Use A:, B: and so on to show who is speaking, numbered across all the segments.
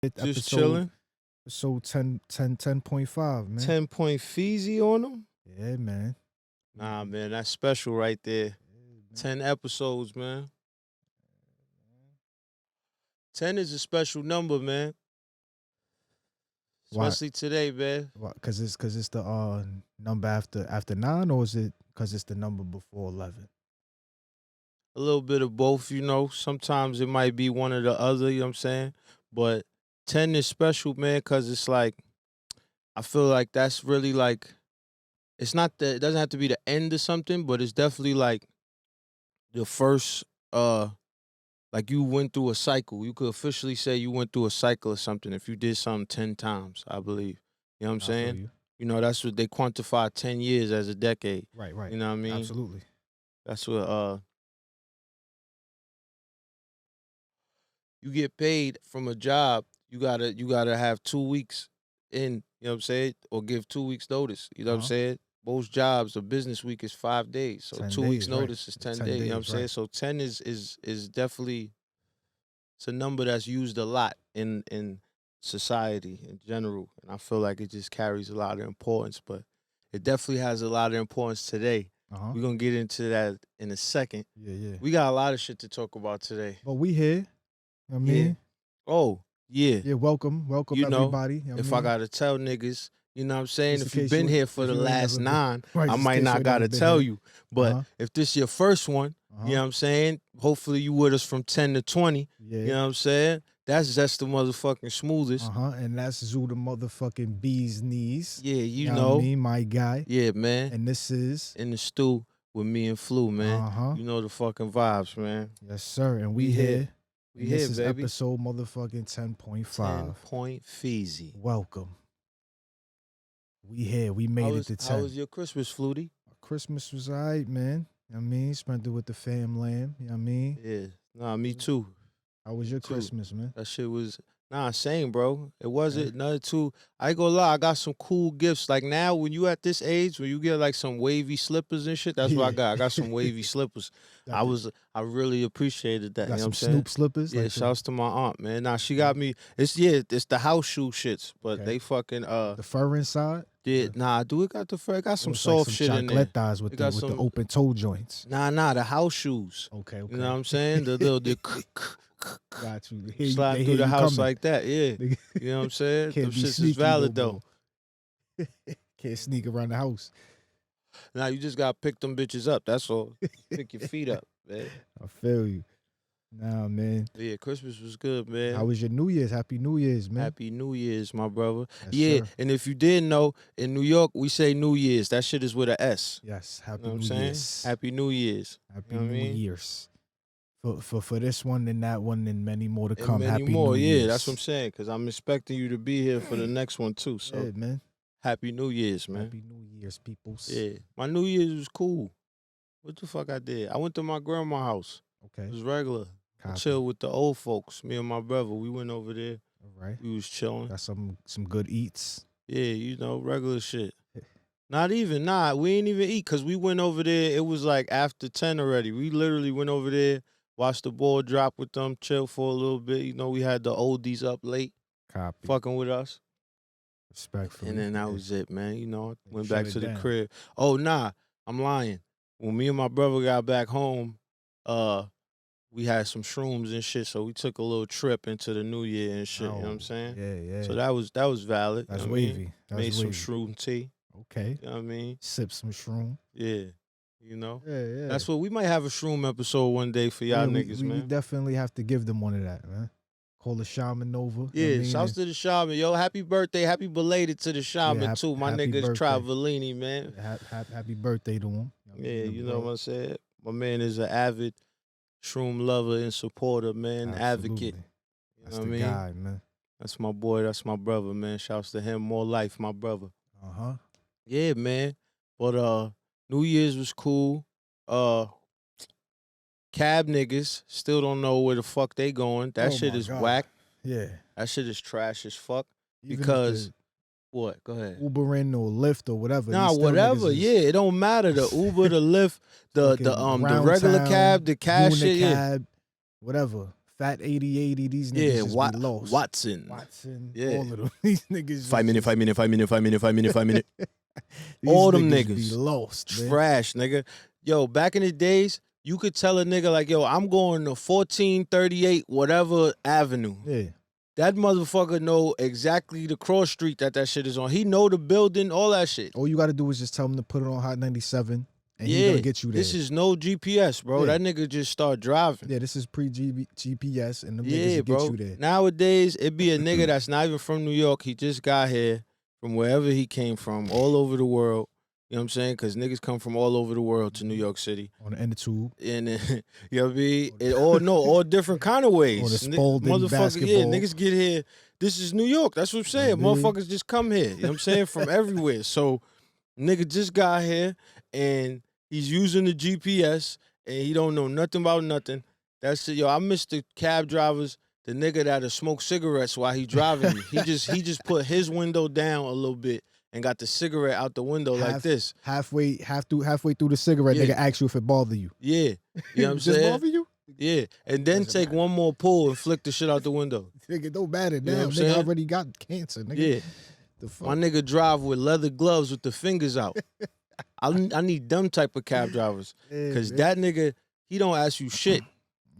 A: Just chilling.
B: Episode 10.5, man.
A: 10 point Feezy on them?
B: Yeah, man.
A: Nah, man, that's special right there. 10 episodes, man. 10 is a special number, man.
B: Why?
A: Especially today, man.
B: Because it's the number after 9, or is it because it's the number before 11?
A: A little bit of both, you know. Sometimes it might be one or the other, you know what I'm saying? But 10 is special, man, because it's like, I feel like that's really like, it's not it doesn't have to be the end of something, but it's definitely like the first, like you went through a cycle. You could officially say you went through a cycle or something if you did something 10 times, I believe. You know what I'm saying? You know, that's what they quantify 10 years as a decade.
B: Right.
A: You know what I mean?
B: Absolutely.
A: That's what you get paid from a job, you gotta have 2 weeks in, you know what I'm saying? Or give 2 weeks notice. You know what I'm saying? Most jobs, a business week is 5 days. So 2 weeks notice is 10 days. You know what I'm saying? So 10 is definitely, it's a number that's used a lot in society in general. And I feel like it just carries a lot of importance, but it definitely has a lot of importance today. We're gonna get into that in a second.
B: Yeah.
A: We got a lot of shit to talk about today.
B: But we here. You know what I mean?
A: Oh, yeah.
B: Yeah, welcome
A: You know,
B: everybody. You know
A: if I gotta tell niggas, you know what I'm saying?
B: Just
A: If
B: in
A: you've
B: case
A: been
B: you-
A: here for
B: if
A: the
B: you ain't
A: last
B: never been-
A: 9,
B: Right,
A: I
B: just in
A: might
B: case
A: not
B: you ain't
A: gotta
B: never been
A: tell
B: here.
A: you. But if this your first one, you know what I'm saying? Hopefully you with us from 10 to 20.
B: Yeah.
A: You know what I'm saying? That's just the motherfucking smoothest.
B: And that's Zoo the motherfucking Bee's Knees.
A: Yeah, you
B: know.
A: know.
B: What I mean, my guy.
A: Yeah, man.
B: And this is
A: In the stew with me and Flu, man. You know the fucking vibes, man.
B: Yes, sir. And we here.
A: We
B: and
A: here,
B: this is
A: baby.
B: episode motherfucking 10.5.
A: 10 point Feezy.
B: Welcome. We here. We made it to 10.
A: How was your Christmas, Flutie?
B: Christmas was all right, man. You know what I mean? Spent it with the fam lamb. You know what I mean?
A: Yeah. Nah, me too.
B: How was your Christmas, man?
A: That shit was, same, bro. It wasn't nothing too. I ain't gonna lie, I got some cool gifts. Like now, when you at this age, when you get like some wavy slippers and shit, that's what I got. I got some wavy slippers. I really appreciated that.
B: Got
A: you know
B: some
A: what I'm saying?
B: Snoop slippers?
A: Yeah,
B: like
A: shouts to my aunt, man. Nah, she got me, it's the house shoe shits, but they fucking,
B: the fur inside?
A: Nah, do it got the fur? It got some
B: It's
A: soft
B: like some
A: shit in there.
B: chocolatas with the open toe joints.
A: Nah, the house shoes.
B: Okay.
A: You know what I'm saying? The little,
B: Got you.
A: slide through the house like that, yeah. You know what I'm saying?
B: Can't
A: Them
B: be
A: shits is
B: sneaky
A: valid
B: no
A: though.
B: Can't sneak around the house.
A: Now you just gotta pick them bitches up. That's all. Pick your feet up, man.
B: I feel you. Nah, man.
A: Yeah, Christmas was good, man.
B: How was your New Year's? Happy New Year's, man.
A: Happy New Year's, my brother.
B: Yes, sir.
A: And if you didn't know, in New York we say New Year's. That shit is with an S.
B: Yes, Happy
A: You know what
B: New
A: I'm
B: Year's.
A: saying? Happy New Year's.
B: Happy
A: You know what I
B: New
A: mean?
B: Year's. For this one and that one and many more to
A: And
B: come.
A: many
B: Happy
A: more,
B: New
A: yeah.
B: Year's.
A: That's what I'm saying. Because I'm expecting you to be here for the next one too. So
B: yeah, man.
A: Happy New Year's, man.
B: Happy New Year's, peoples.
A: Yeah, my New Year's was cool. What the fuck I did? I went to my grandma's house.
B: Okay.
A: It was regular. I
B: Copy.
A: chilled with the old folks. Me and my brother, we went over there.
B: All right.
A: We was chilling.
B: Got some good eats.
A: Yeah, you know, regular shit. We ain't even eat because we went over there. It was like after 10 already. We literally went over there, watched the ball drop with them, chill for a little bit. You know, we had the oldies up late,
B: Copy.
A: fucking with us.
B: Respectfully.
A: And then that was it, man. You know, I went
B: shut
A: back
B: it
A: to the
B: down.
A: crib. Oh, nah, I'm lying. When me and my brother got back home, we had some shrooms and shit, so we took a little trip into the new year and shit. You know what I'm saying?
B: Yeah.
A: So that was valid.
B: That's
A: you know what I mean?
B: wavy. That's
A: Made some
B: wavy.
A: shroom tea.
B: Okay.
A: You know what I mean?
B: Sip some shroom.
A: Yeah. You know?
B: Yeah.
A: That's what we might have a shroom episode one day for y'all niggas,
B: we
A: man.
B: definitely have to give them one of that, man. Call the shaman over.
A: Yeah, shouts to the shaman. Yo, happy birthday. Happy belated to the shaman, too. My
B: happy
A: nigga's
B: birthday.
A: Travellini, man.
B: Happy birthday to him.
A: Yeah, you know what I said? My man is an avid shroom lover and supporter, man. Advocate. You
B: That's
A: know
B: the
A: what I mean?
B: guy, man.
A: That's my boy. That's my brother, man. Shouts to him. More life, my brother.
B: Uh-huh.
A: Yeah, man. But New Year's was cool. Cab niggas still don't know where the fuck they going. That shit is whack.
B: Yeah.
A: That shit is trash as fuck.
B: Even
A: Because what? Go ahead.
B: Uber in or Lyft or whatever.
A: Nah,
B: these still
A: whatever.
B: niggas is
A: Yeah, it don't matter. The Uber, the Lyft, the
B: fucking
A: regular
B: round
A: cab, the cash shit. Yeah.
B: cab, whatever. Fat 8080. These niggas
A: Yeah,
B: just be lost.
A: Watson. Yeah.
B: All of them. These niggas.
A: 5 minute, 5 minute, 5 minute, 5 minute, 5 minute, 5 minute.
B: These
A: All them
B: be
A: niggas
B: lost, man.
A: trash, nigga. Yo, back in the days, you could tell a nigga like, yo, I'm going to 1438 whatever avenue.
B: Yeah.
A: That motherfucker know exactly the cross street that shit is on. He know the building, all that shit.
B: All you got to do is just tell him to put it on Hot 97, and he gonna get you there.
A: This is no GPS, bro.
B: Yeah.
A: That nigga just start driving.
B: Yeah, this is pre-GPS, and them niggas
A: Yeah,
B: will
A: bro.
B: get you there.
A: Nowadays, it be a nigga that's not even from New York. He just got here from wherever he came from, all over the world. You know what I'm saying? Because niggas come from all over the world to New York City.
B: On the end of tube.
A: And you know what I mean? All different kind of ways.
B: On the Spalding basketball.
A: Yeah, niggas get here. This is New York. That's what I'm saying. Motherfuckers just come here. You know what I'm saying? From everywhere. So, nigga just got here, and he's using the GPS, and he don't know nothing about nothing. That's it. Yo, I miss the cab drivers, the nigga that'll smoke cigarettes while he driving me. He just put his window down a little bit and got the cigarette out the window like this.
B: Halfway through the cigarette, nigga ask you if it bother you.
A: Yeah. You know what I'm
B: Just
A: saying?
B: bother you?
A: Yeah. And then take one more pull and flick the shit out the window.
B: Nigga, don't matter now.
A: You know what I'm
B: Nigga
A: saying?
B: already got cancer, nigga.
A: Yeah.
B: The fuck?
A: My nigga drive with leather gloves with the fingers out. I need them type of cab drivers. Because that nigga, he don't ask you shit.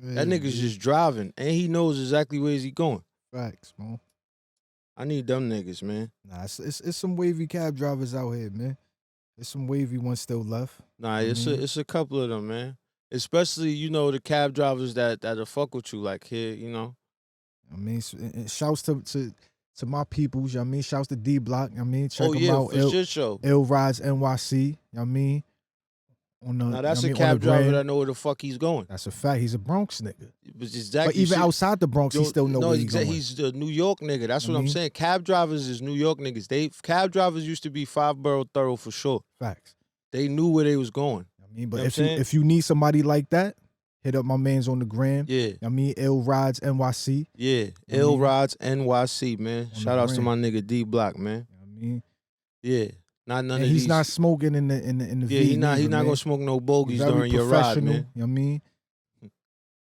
A: That nigga's just driving, and he knows exactly where he going.
B: Facts, man.
A: I need them niggas, man.
B: Nah, it's some wavy cab drivers out here, man. There's some wavy ones still left.
A: Nah, it's a couple of them, man. Especially, you know, the cab drivers that'll fuck with you, like here, you know.
B: I mean, shouts to my peoples, you know what I mean? Shouts to D Block, you know what I mean? Check them out.
A: For sure.
B: Ill Rides NYC, you know what I mean?
A: Now that's a cab driver that know where the fuck he's going.
B: That's a fact. He's a Bronx nigga.
A: But
B: even outside the Bronx, he still know where he's going.
A: He's the New York nigga. That's what I'm saying. Cab drivers is New York niggas. Cab drivers used to be 5-borough thorough for sure.
B: Facts.
A: They knew where they was going.
B: I mean, but if you need somebody like that, hit up my mans on the gram.
A: Yeah.
B: I mean, Ill Rides NYC.
A: Yeah. Ill Rides NYC, man. Shout outs to my nigga D Block, man.
B: I mean,
A: yeah. Not none of
B: he's
A: these.
B: not smoking in the
A: Yeah, he's not gonna smoke no bogeys during your ride, man.
B: You know what I mean?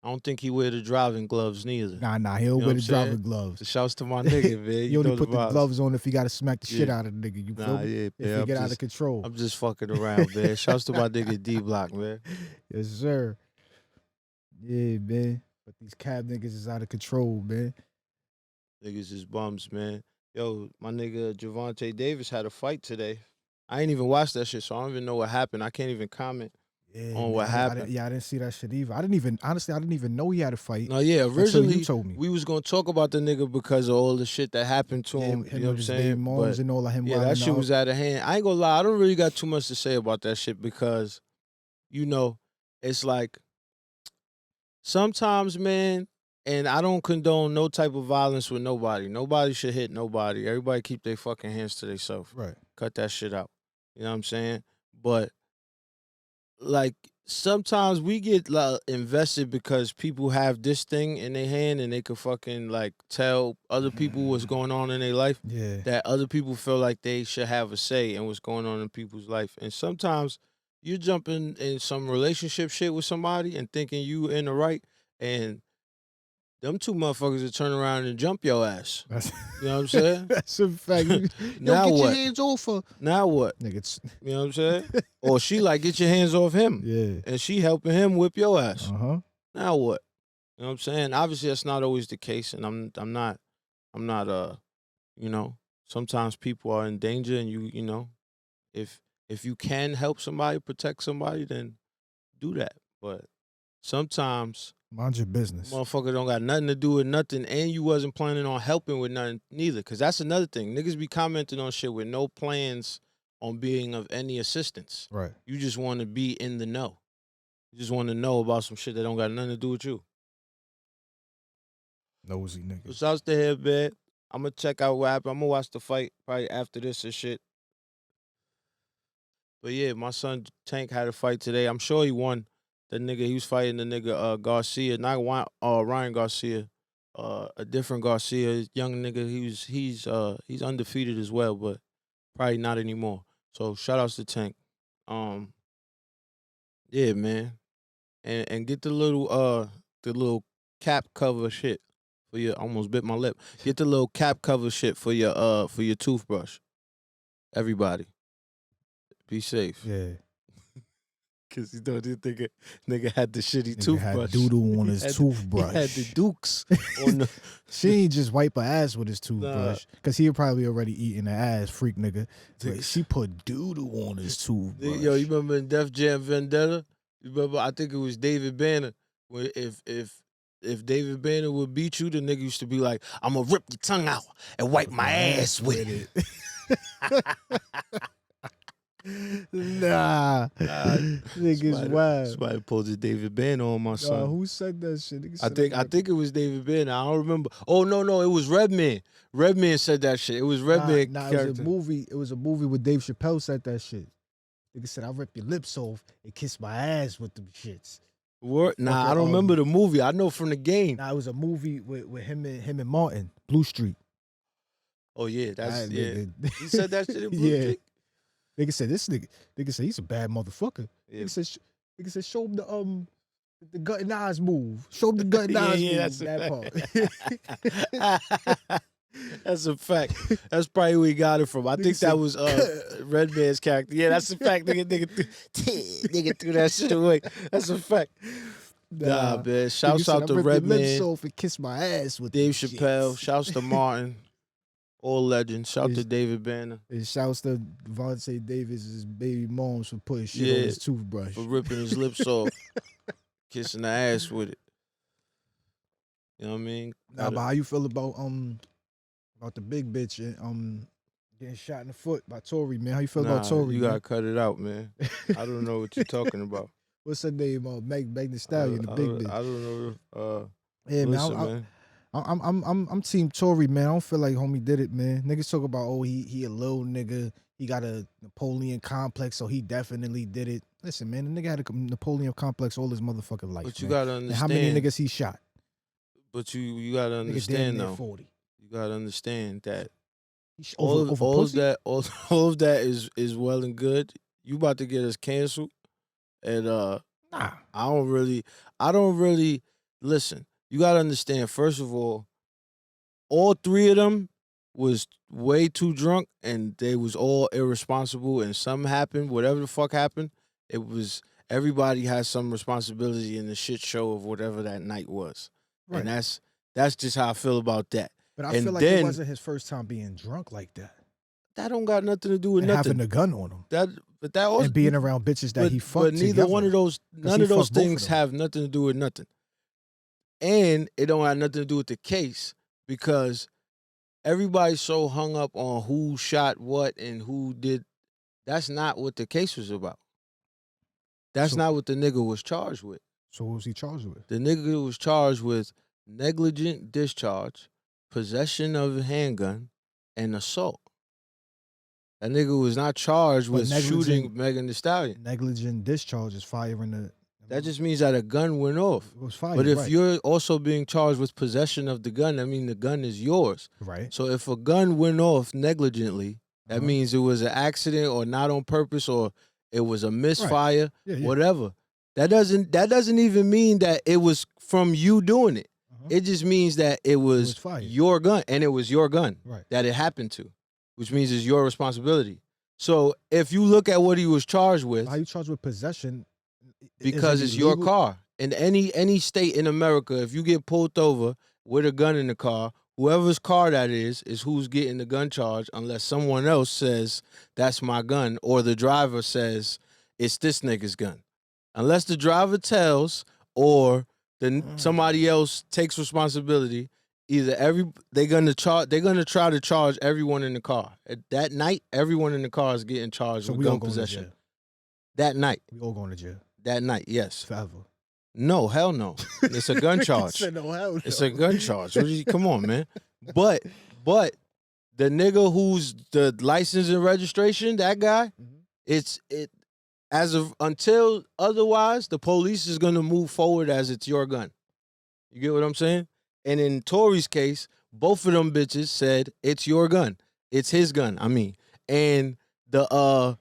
A: I don't think he wear the driving gloves neither.
B: Nah, he'll wear the driving gloves.
A: So shouts to my nigga, man.
B: He only put the gloves on if he gotta smack the shit out of the nigga. You feel me?
A: Yeah,
B: if he get out of control.
A: I'm just fucking around, man. Shouts to my nigga D Block, man.
B: Yes, sir. Yeah, man. But these cab niggas is out of control, man.
A: Niggas is bums, man. Yo, my nigga Javante Davis had a fight today. I ain't even watched that shit, so I don't even know what happened. I can't even comment on what happened.
B: I didn't see that shit either. I didn't even know he had a fight.
A: No, yeah, originally
B: you told me.
A: We was gonna talk about the nigga because of all the shit that happened to him. You know what I'm saying?
B: Moms and all of him.
A: Yeah, that shit was out of hand. I ain't gonna lie, I don't really got too much to say about that shit because, you know, it's like sometimes, man, and I don't condone no type of violence with nobody. Nobody should hit nobody. Everybody keep their fucking hands to themselves.
B: Right.
A: Cut that shit out. You know what I'm saying? But like sometimes we get like, invested because people have this thing in their hand and they could fucking like tell other people what's going on in their life.
B: Yeah.
A: That other people feel like they should have a say in what's going on in people's life. And sometimes you're jumping in some relationship shit with somebody and thinking you in the right, and them two motherfuckers will turn around and jump your ass. You know what I'm saying?
B: That's a fact.
A: Now
B: get
A: what?
B: your hands off her.
A: Now what?
B: Niggas.
A: You know what I'm saying? Or she like, get your hands off him.
B: Yeah.
A: And she helping him whip your ass.
B: Uh-huh.
A: Now what? You know what I'm saying? Obviously that's not always the case, and I'm not you know, sometimes people are in danger, and you know, if you can help somebody, protect somebody, then do that. But sometimes
B: mind your business.
A: Motherfucker don't got nothing to do with nothing, and you wasn't planning on helping with nothing neither. Because that's another thing. Niggas be commenting on shit with no plans on being of any assistance.
B: Right.
A: You just want to be in the know. You just want to know about some shit that don't got nothing to do with you.
B: Nosy niggas.
A: So shouts to Headbed. I'm going to check out what happened. I'm going to watch the fight probably after this and shit. But yeah, my son TanK had a fight today. I'm sure he won. That nigga, he was fighting the nigga Garcia, not Ryan Garcia, a different Garcia, young nigga. He's undefeated as well, but probably not anymore. So shout outs to TanK. Yeah, man, and get the little cap cover shit for your. Almost bit my lip. Get the little cap cover shit for your toothbrush. Everybody, be safe.
B: Yeah.
A: Cause you know this nigga had the shitty
B: Nigga
A: toothbrush.
B: had doodle on his
A: He
B: toothbrush.
A: had the dukes on the.
B: She ain't just wipe her ass with his toothbrush. Cause he probably already eating the ass, freak nigga. But she put doodle on his toothbrush.
A: Yo, you remember in Def Jam Vendetta? You remember? I think it was David Banner. Where if David Banner would beat you, the nigga used to be like, "I'm gonna rip your tongue out and wipe my ass with it."
B: Nah, niggas wild.
A: Somebody posted David Banner on my son.
B: Who said that shit?
A: I think it was David Banner. I don't remember. Oh no, it was Redman. Redman said that shit. It was Redman.
B: Nah,
A: character.
B: it was a movie. It was a movie where Dave Chappelle said that shit. Nigga said, "I'll rip your lips off and kiss my ass with them shits."
A: What? Nah, I don't remember the movie. I know from the game.
B: Nah, it was a movie with him and Martin, Blue Street.
A: Oh yeah, that's yeah.
B: Nigga.
A: He said that shit in Blue Street.
B: Nigga said Nigga said he's a bad motherfucker.
A: Yeah.
B: Nigga said show him the gut and eyes move. Show him the gut and eyes move.
A: That's
B: that
A: part. That's a fact. That's probably where he got it from. I think that was Redman's character. Yeah, that's a fact. Nigga threw that shit away. That's a fact. Nah, man. Shouts out to Redman.
B: Lips off and kiss my ass with
A: Dave Chappelle. Shouts to Martin. All legends. Shout to David Banner.
B: And shouts to Vontae Davis' baby moms for putting shit on his toothbrush.
A: For ripping his lips off. Kissing the ass with it. You know what I mean?
B: Nah, but how you feel about the big bitch and getting shot in the foot by Tory, man? How you feel about Tory?
A: You gotta cut it out, man. I don't know what you're talking about.
B: What's her name? Meg Thee Stallion, the big bitch.
A: I don't know.
B: Yeah,
A: listen,
B: man. I'm team Tory, man. I don't feel like homie did it, man. Niggas talk about he a little nigga. He got a Napoleon complex, so he definitely did it. Listen, man, the nigga had a Napoleon complex all his motherfucking life.
A: But you
B: man.
A: gotta understand.
B: And how many niggas he shot?
A: But you gotta understand though.
B: 40.
A: You gotta understand that
B: all of
A: that is well and good. You about to get us canceled, and
B: nah.
A: I don't really listen. You gotta understand. First of all three of them was way too drunk, and they was all irresponsible. And something happened. Whatever the fuck happened, it was everybody has some responsibility in the shit show of whatever that night was. Right. And that's just how I feel about that.
B: But I feel like it wasn't his first time being drunk like that.
A: That don't got nothing to do with
B: and
A: nothing.
B: Having a gun on him.
A: But that also,
B: and being around bitches that he fucked.
A: But neither one of those, none of those things have nothing to do with nothing. And it don't have nothing to do with the case because everybody's so hung up on who shot what and who did. That's not what the case was about. That's not what the nigga was charged with.
B: So what was he charged with?
A: The nigga was charged with negligent discharge, possession of a handgun, and assault. That nigga was not charged with shooting Megan Thee Stallion.
B: Negligent discharge is firing the...
A: That just means that a gun went off.
B: It was fired,
A: but if you're also being charged with possession of the gun, I mean the gun is yours.
B: Right.
A: So if a gun went off negligently, that means it was an accident or not on purpose or it was a misfire, whatever. That doesn't even mean that it was from you doing it. It just means that it was your gun, and it was your gun that it happened to, which means it's your responsibility. So if you look at what he was charged with,
B: how you charged with possession?
A: Because it's your car. In any state in America, if you get pulled over with a gun in the car, whoever's car that is who's getting the gun charge, unless someone else says that's my gun, or the driver says it's this nigga's gun. Unless the driver tells or somebody else takes responsibility, either they're gonna try to charge everyone in the car. At that night, everyone in the car is getting charged with gun possession. That night.
B: We all going to jail.
A: That night, yes.
B: Forever.
A: No, hell no. It's a gun charge.
B: No, hell no.
A: It's a gun charge. Come on, man. But the nigga who's the license and registration, that guy, until otherwise, the police is gonna move forward as it's your gun. You get what I'm saying? And in Tory's case, both of them bitches said it's your gun. It's his gun. I mean, and the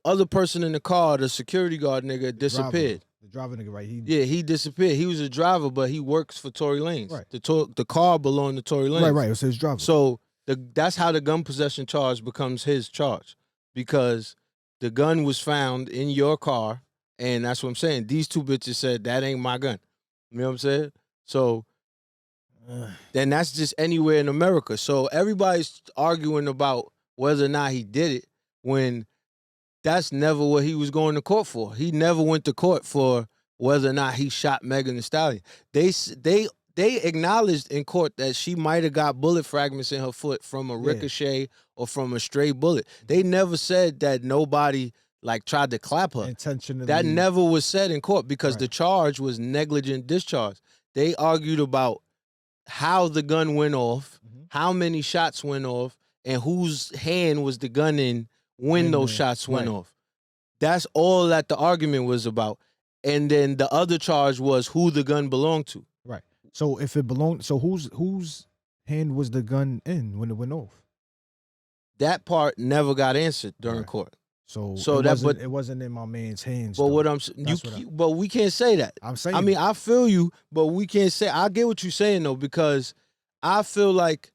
A: other person in the car, the security guard nigga, disappeared.
B: The driver nigga, right?
A: He disappeared. He was a driver, but he works for Tory Lanez.
B: Right.
A: The car belonged to Tory Lanez.
B: Right. It was his driver.
A: So that's how the gun possession charge becomes his charge, because the gun was found in your car, and that's what I'm saying. These two bitches said that ain't my gun. You know what I'm saying? So then that's just anywhere in America. So everybody's arguing about whether or not he did it, when that's never what he was going to court for. He never went to court for whether or not he shot Megan Thee Stallion. They acknowledged in court that she might have got bullet fragments in her foot from a ricochet or from a stray bullet. They never said that nobody like tried to clap her.
B: Intentionally.
A: That never was said in court, because the charge was negligent discharge. They argued about how the gun went off, how many shots went off, and whose hand was the gun in when those shots went off. That's all that the argument was about. And then the other charge was who the gun belonged to.
B: Right. So if it belonged, so whose hand was the gun in when it went off?
A: That part never got answered during court.
B: So it wasn't in my man's hands.
A: But but we can't say that.
B: I'm saying.
A: I mean, I feel you, but we can't say. I get what you're saying though, because I feel like,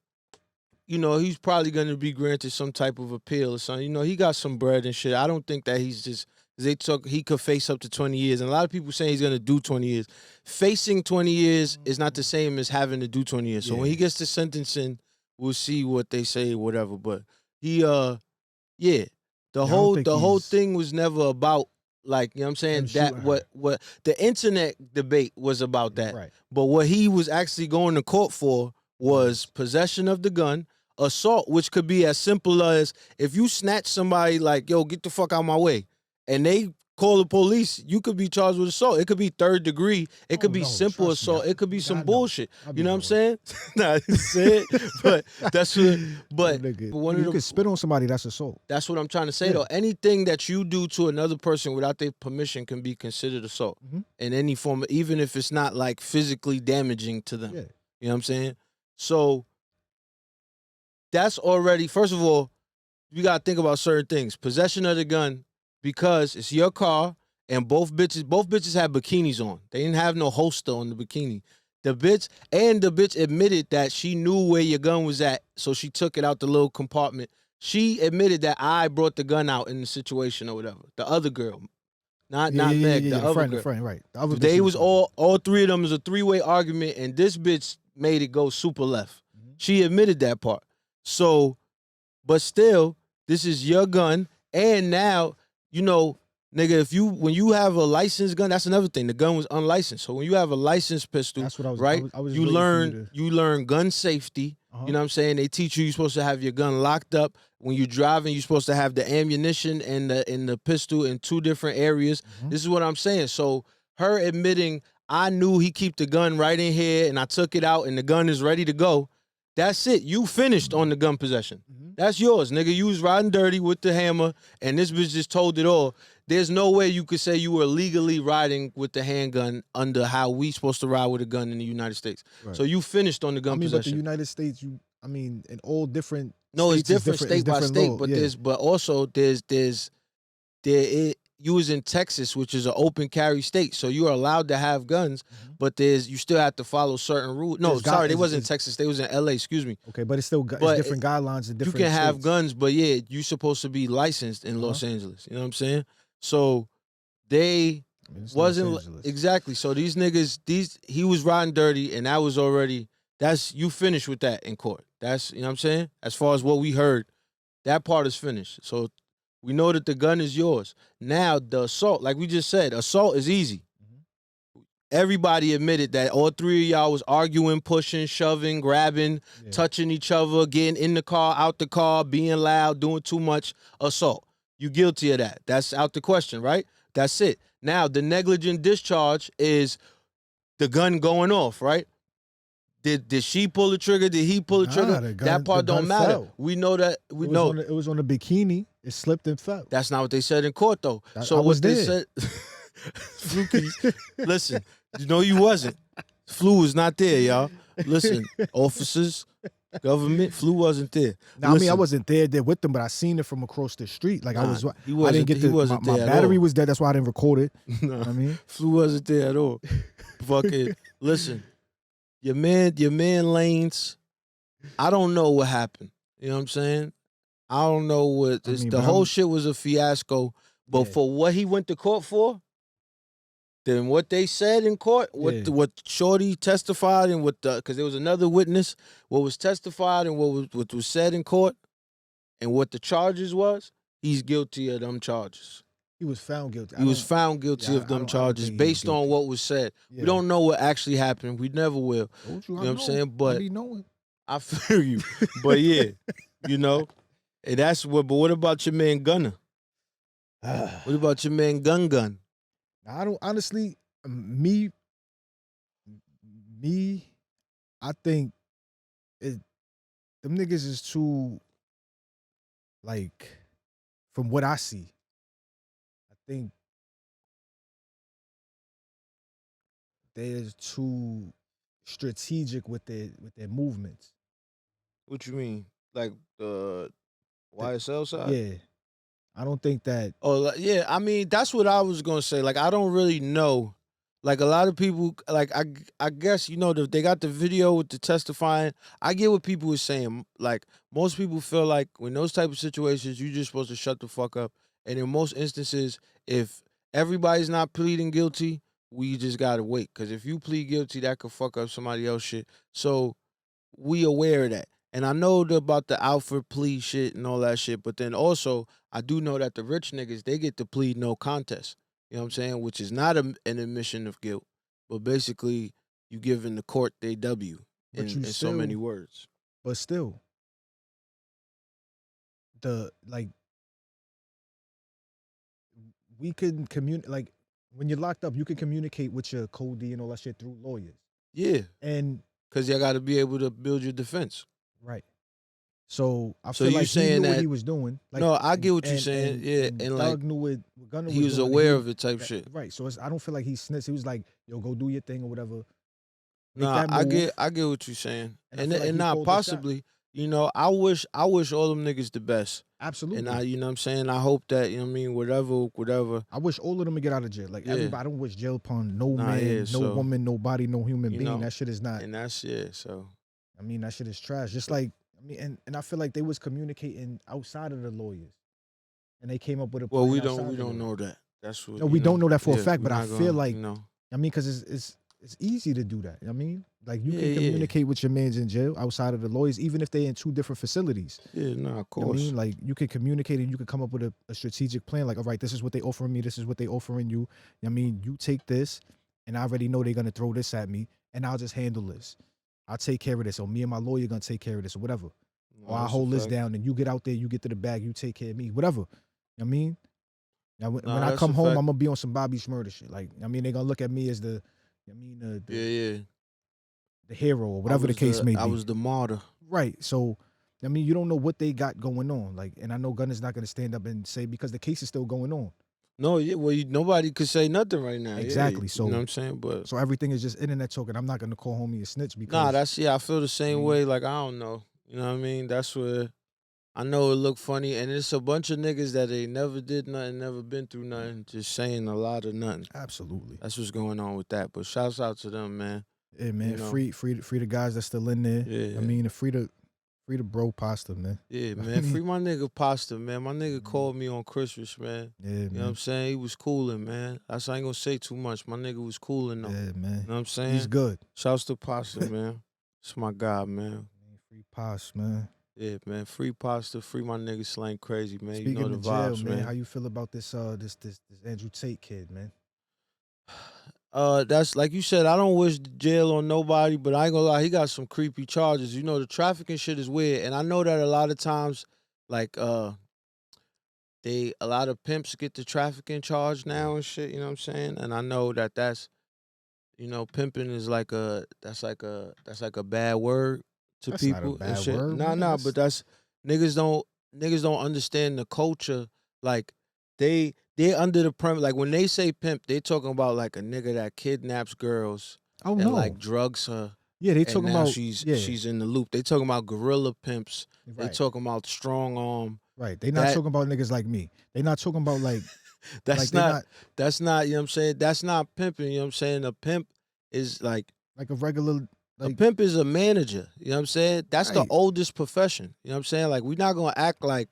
A: you know, he's probably going to be granted some type of appeal or something. You know, he got some bread and shit. I don't think that he's just. He could face up to 20 years. And a lot of people saying he's going to do 20 years. Facing 20 years is not the same as having to do 20 years. So when he gets to sentencing, we'll see what they say, whatever. But the whole thing was never about, like, you know what I'm saying, that what the internet debate was about that.
B: Right.
A: But what he was actually going to court for was possession of the gun, assault, which could be as simple as if you snatch somebody, like, yo, get the fuck out of my way, and they call the police, you could be charged with assault. It could be third degree. It could be simple assault. It could be some bullshit. You know what I'm saying? Nah, but that's what. But
B: you could spit on somebody. That's assault.
A: That's what I'm trying to say though. Anything that you do to another person without their permission can be considered assault in any form, even if it's not like physically damaging to them. You know what I'm saying? So that's already, first of all, you gotta think about certain things. Possession of the gun, because it's your car, and both bitches had bikinis on. They didn't have no holster on the bikini. The bitch admitted that she knew where your gun was at, so she took it out the little compartment. She admitted that I brought the gun out in the situation or whatever. The other girl, not Meg, the other girl.
B: The friend, right.
A: They was all three of them was a three-way argument, and this bitch made it go super left. She admitted that part. So, but still, this is your gun, and now, you know, nigga, when you have a licensed gun, that's another thing. The gun was unlicensed. So when you have a licensed pistol,
B: that's what I was,
A: right? You learn gun safety. You know what I'm saying? They teach you're supposed to have your gun locked up. When you're driving, you're supposed to have the ammunition and the pistol in two different areas. This is what I'm saying. So her admitting, I knew he keep the gun right in here, and I took it out, and the gun is ready to go. That's it. You finished on the gun possession. That's yours, nigga. You was riding dirty with the hammer, and this bitch just told it all. There's no way you could say you were legally riding with the handgun under how we supposed to ride with a gun in the United States. Right. So you finished on the gun possession.
B: But the United States, in all different.
A: No, it's different state by state, but you was in Texas, which is an open carry state, so you are allowed to have guns, but you still have to follow certain rules. No, sorry, they wasn't in Texas, they was in LA, excuse me.
B: Okay, but it's still it's different guidelines in different
A: You can
B: states.
A: have guns, but yeah, you're supposed to be licensed in Los Angeles. You know what I'm saying? So they wasn't exactly. So these niggas, he was riding dirty, and that was already, you finished with that in court. That's, you know what I'm saying? As far as what we heard, that part is finished. So we know that the gun is yours. Now, the assault, like we just said, assault is easy. Everybody admitted that all three of y'all was arguing, pushing, shoving, grabbing, touching each other, getting in the car, out the car, being loud, doing too much. Assault. You guilty of that. That's out the question, right? That's it. Now, the negligent discharge is the gun going off, right? Did she pull the trigger? Did he pull the trigger? That part don't matter.
B: Fell.
A: We know that.
B: It was on the bikini. It slipped and fell.
A: That's not what they said in court, though. So what they said, Flukies, listen, you know you wasn't. Flu was not there, y'all. Listen, officers, Government Flu wasn't there.
B: Now, I mean, I
A: Listen,
B: wasn't there with them, but I seen it from across the street. Like I
A: nah,
B: was,
A: he
B: I
A: wasn't.
B: didn't get
A: He
B: the
A: wasn't
B: my
A: there at
B: battery
A: all.
B: was dead. That's why I didn't record it.
A: Nah,
B: I mean,
A: Flu wasn't there at all. Fucking listen, your man Lanez. I don't know what happened. You know what I'm saying? I don't know what
B: I
A: this.
B: mean,
A: The
B: but
A: whole shit was a fiasco. But
B: Yeah.
A: for what he went to court for, then what they said in court,
B: Yeah.
A: what Shorty testified and because there was another witness, what was testified and what was said in court, and what the charges was, he's guilty of them charges.
B: He was found guilty.
A: He was found guilty of them
B: I don't
A: charges
B: think he was
A: based on
B: guilty.
A: what was said.
B: Yeah.
A: We don't know what actually happened. We never will.
B: Told
A: You know what I'm saying?
B: I
A: But
B: be knowing.
A: I feel you. But yeah, you know, and that's what. But what about your man Gunner? What about your man Gun?
B: I don't honestly. Me. I think them niggas is too. Like, from what I see, I think they're too strategic with their movements.
A: What you mean? Like the YSL side?
B: Yeah, I don't think that.
A: Oh yeah, I mean that's what I was gonna say. Like I don't really know. Like a lot of people, like I guess you know they got the video with the testifying. I get what people were saying. Like most people feel like when those type of situations, you just supposed to shut the fuck up. And in most instances, if everybody's not pleading guilty, we just gotta wait. Because if you plead guilty, that could fuck up somebody else shit. So we aware of that. And I know about the Alfred plea shit and all that shit, but then also I do know that the rich niggas, they get to plead no contest. You know what I'm saying? Which is not an admission of guilt, but basically you giving the court their W in so many words.
B: But still, we can communicate. Like when you're locked up, you can communicate with your Cody and all that shit through lawyers.
A: Yeah,
B: and
A: because you got to be able to build your defense.
B: Right. So I feel like he knew what he was doing. Like,
A: no, I get what you're saying. Yeah, and
B: Doug
A: like
B: knew what Gunner was
A: he was
B: doing,
A: aware of it type shit.
B: Right. So I don't feel like he snitched. He was like, "Yo, go do your thing or whatever."
A: No, I get what you're saying, and not possibly. You know, I wish all them niggas the best.
B: Absolutely.
A: And you know what I'm saying? I hope that, you know what I mean, whatever.
B: I wish all of them to get out of jail. Like everybody, I don't wish jail upon no man, no woman, nobody, no human being. That shit is not.
A: And that's so.
B: I mean, that shit is trash. Just like, I mean, and I feel like they was communicating outside of the lawyers. And they came up with a plan.
A: Well, we don't know that. That's what.
B: No, we don't know that for a fact, but I feel like,
A: I
B: mean, because it's easy to do that. I mean, like you can communicate with your mans in jail outside of the lawyers, even if they're in two different facilities.
A: Yeah, no, of course.
B: I mean, like you can communicate and you can come up with a strategic plan. Like, all right, this is what they offering me. This is what they offering you. I mean, you take this, and I already know they're gonna throw this at me, and I'll just handle this. I'll take care of this, or me and my lawyer gonna take care of this, or whatever. No, or I'll hold this down, and you get out there, you get to the bag, you take care of me, whatever. I mean, now when I come home, I'm gonna be on some Bobby Shmurda shit. Like, I mean, they're gonna look at me as the hero or whatever the case may be.
A: I was the martyr.
B: Right. So, I mean, you don't know what they got going on. Like, and I know Gunner's not going to stand up and say, because the case is still going on.
A: No, yeah, well, nobody could say nothing right now.
B: Exactly.
A: Yeah,
B: so,
A: you know what I'm saying? But
B: so everything is just internet talking. I'm not going to call homie a snitch because.
A: I feel the same way. Like, I don't know. You know what I mean? That's where I know it look funny. And it's a bunch of niggas that they never did nothing, never been through nothing, just saying a lot of nothing.
B: Absolutely.
A: That's what's going on with that. But shouts out to them, man.
B: Yeah, man. You know? Free the guys that's still in there. Yeah. I mean, free the bro pasta, man.
A: Yeah, man. Free my nigga pasta, man. My nigga called me on Christmas, man.
B: Yeah,
A: man. You know what I'm saying? He was cooling, man. I ain't gonna say too much. My nigga was cooling though.
B: Yeah, man.
A: You know what I'm saying?
B: He's good.
A: Shouts to pasta, man. It's my guy, man.
B: Free pasta, man.
A: Yeah, man. Free pasta, free my nigga Slang Crazy, man.
B: Speaking
A: you know the
B: of jail,
A: vibes, man.
B: How you feel about this this Andrew Tate kid, man?
A: That's like you said, I don't wish jail on nobody, but I ain't gonna lie, he got some creepy charges. You know, the trafficking shit is weird. And I know that a lot of times, like, a lot of pimps get the trafficking charge now and shit, you know what I'm saying? And I know that that's, you know, pimping is like that's like a bad word to
B: that's
A: people
B: not a bad
A: and shit.
B: Word,
A: Nah, but that's niggas don't understand the culture. Like they're under the premise, like when they say pimp, they talking about like a nigga that kidnaps girls and like drugs her
B: Yeah, they
A: and
B: talking
A: now
B: about
A: she's in the loop. They talking about gorilla pimps. They
B: right.
A: talking about strong arm.
B: Right. They not
A: That
B: talking about niggas like me. They not talking about like
A: that's
B: they
A: not
B: not
A: that's not, you know what I'm saying? That's not pimping, you know what I'm saying? A pimp is like
B: like a regular
A: a
B: like
A: pimp is a manager, you know what I'm saying? That's the
B: right.
A: oldest profession. You know what I'm saying? Like, we're not gonna act like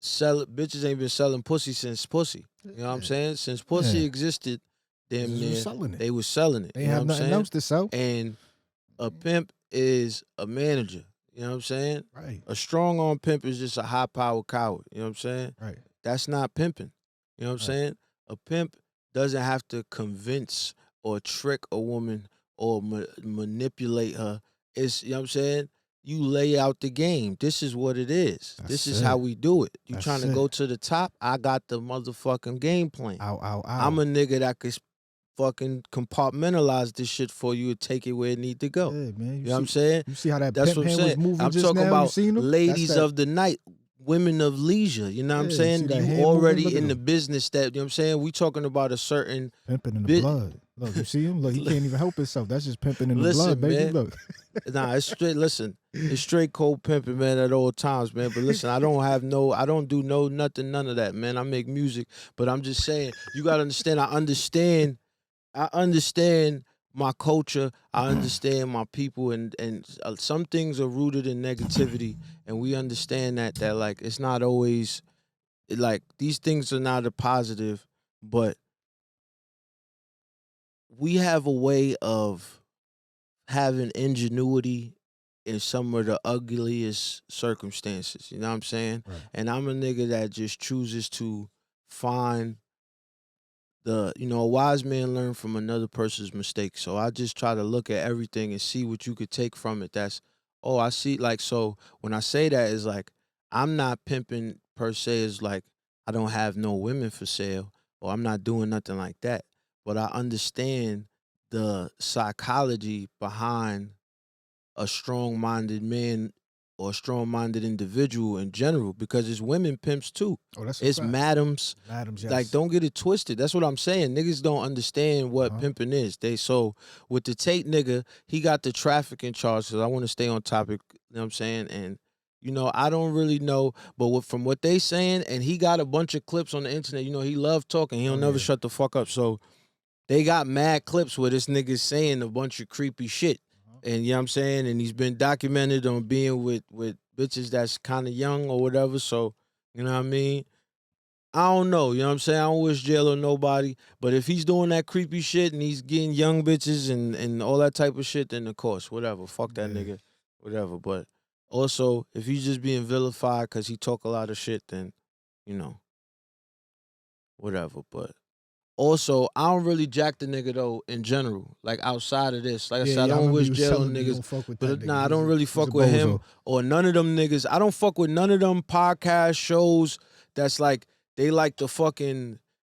A: bitches ain't been selling pussy since pussy. You know what I'm
B: Yeah.
A: saying? Since pussy
B: Yeah.
A: existed, damn
B: Niggas was
A: near,
B: selling it.
A: they was selling it.
B: They
A: You
B: ain't
A: know what
B: have
A: I'm
B: nothing
A: saying?
B: else to sell.
A: And a pimp is a manager. You know what I'm saying?
B: Right.
A: A strong arm pimp is just a high powered coward. You know what I'm saying?
B: Right.
A: That's not pimping. You know what I'm
B: Right.
A: saying? A pimp doesn't have to convince or trick a woman or manipulate her. It's, you know what I'm saying? You lay out the game. This is what it is. This
B: That's
A: is how
B: it.
A: we do it. You trying
B: That's
A: to go
B: it.
A: to the top? I got the motherfucking game plan.
B: Ow, ow, ow.
A: I'm a nigga that could fucking compartmentalize this shit for you and take it where it need to go.
B: Yeah, man.
A: You know what I'm saying?
B: You see how that
A: That's
B: pimp
A: what I'm
B: hand was
A: saying.
B: moving
A: I'm
B: just
A: talking
B: now? You
A: about
B: seen him? That's
A: ladies
B: that.
A: of the night, women of leisure. You know what I'm
B: Yeah, you see
A: saying?
B: that
A: You
B: hand moving? Look
A: already
B: at
A: in the
B: him.
A: business that, you know what I'm saying? We talking about a certain
B: Pimping in the
A: bit.
B: blood. Look, you see him? Look, he can't even help himself. That's just pimping in the
A: Listen,
B: blood, baby.
A: man.
B: Look.
A: Nah, it's straight. Listen, it's straight cold pimping, man, at all times, man. But listen, I don't do nothing, none of that, man. I make music, but I'm just saying, you gotta understand. I understand my culture. I understand my people, and some things are rooted in negativity, and we understand that like it's not always like these things are not a positive, but we have a way of having ingenuity in some of the ugliest circumstances. You know what I'm saying?
B: Right.
A: And I'm a nigga that just chooses to find a wise man learn from another person's mistake. So I just try to look at everything and see what you could take from it. I see, like, so when I say that is like, I'm not pimping per se as like, I don't have no women for sale or I'm not doing nothing like that. But I understand the psychology behind a strong-minded man or a strong-minded individual in general because it's women pimps too.
B: Oh, that's a
A: It's
B: fact.
A: madams.
B: Madams, yes.
A: Like, don't get it twisted. That's what I'm saying. Niggas don't understand what pimping is. So with the Tate nigga, he got the trafficking charges. I want to stay on topic, you know what I'm saying? And I don't really know, but from what they saying, and he got a bunch of clips on the internet. He loved talking. He don't never shut the fuck up. So they got mad clips where this nigga saying a bunch of creepy shit. And you know what I'm saying? And he's been documented on being with bitches that's kind of young or whatever. So, you know what I mean? I don't know. You know what I'm saying? I don't wish jail on nobody. But if he's doing that creepy shit and he's getting young bitches and all that type of shit, then of course, whatever. Fuck that nigga. Whatever. But also, if he's just being vilified because he talk a lot of shit, then, whatever. But also, I don't really jack the nigga though in general. Like outside of this, like I said, I
B: I
A: don't
B: remember
A: wish
B: you was
A: jail on
B: telling me you
A: niggas.
B: don't fuck with
A: But
B: that nigga.
A: nah, I don't really
B: He's
A: fuck
B: a
A: with him
B: bozo.
A: or none of them niggas. I don't fuck with none of them podcast shows that's like they like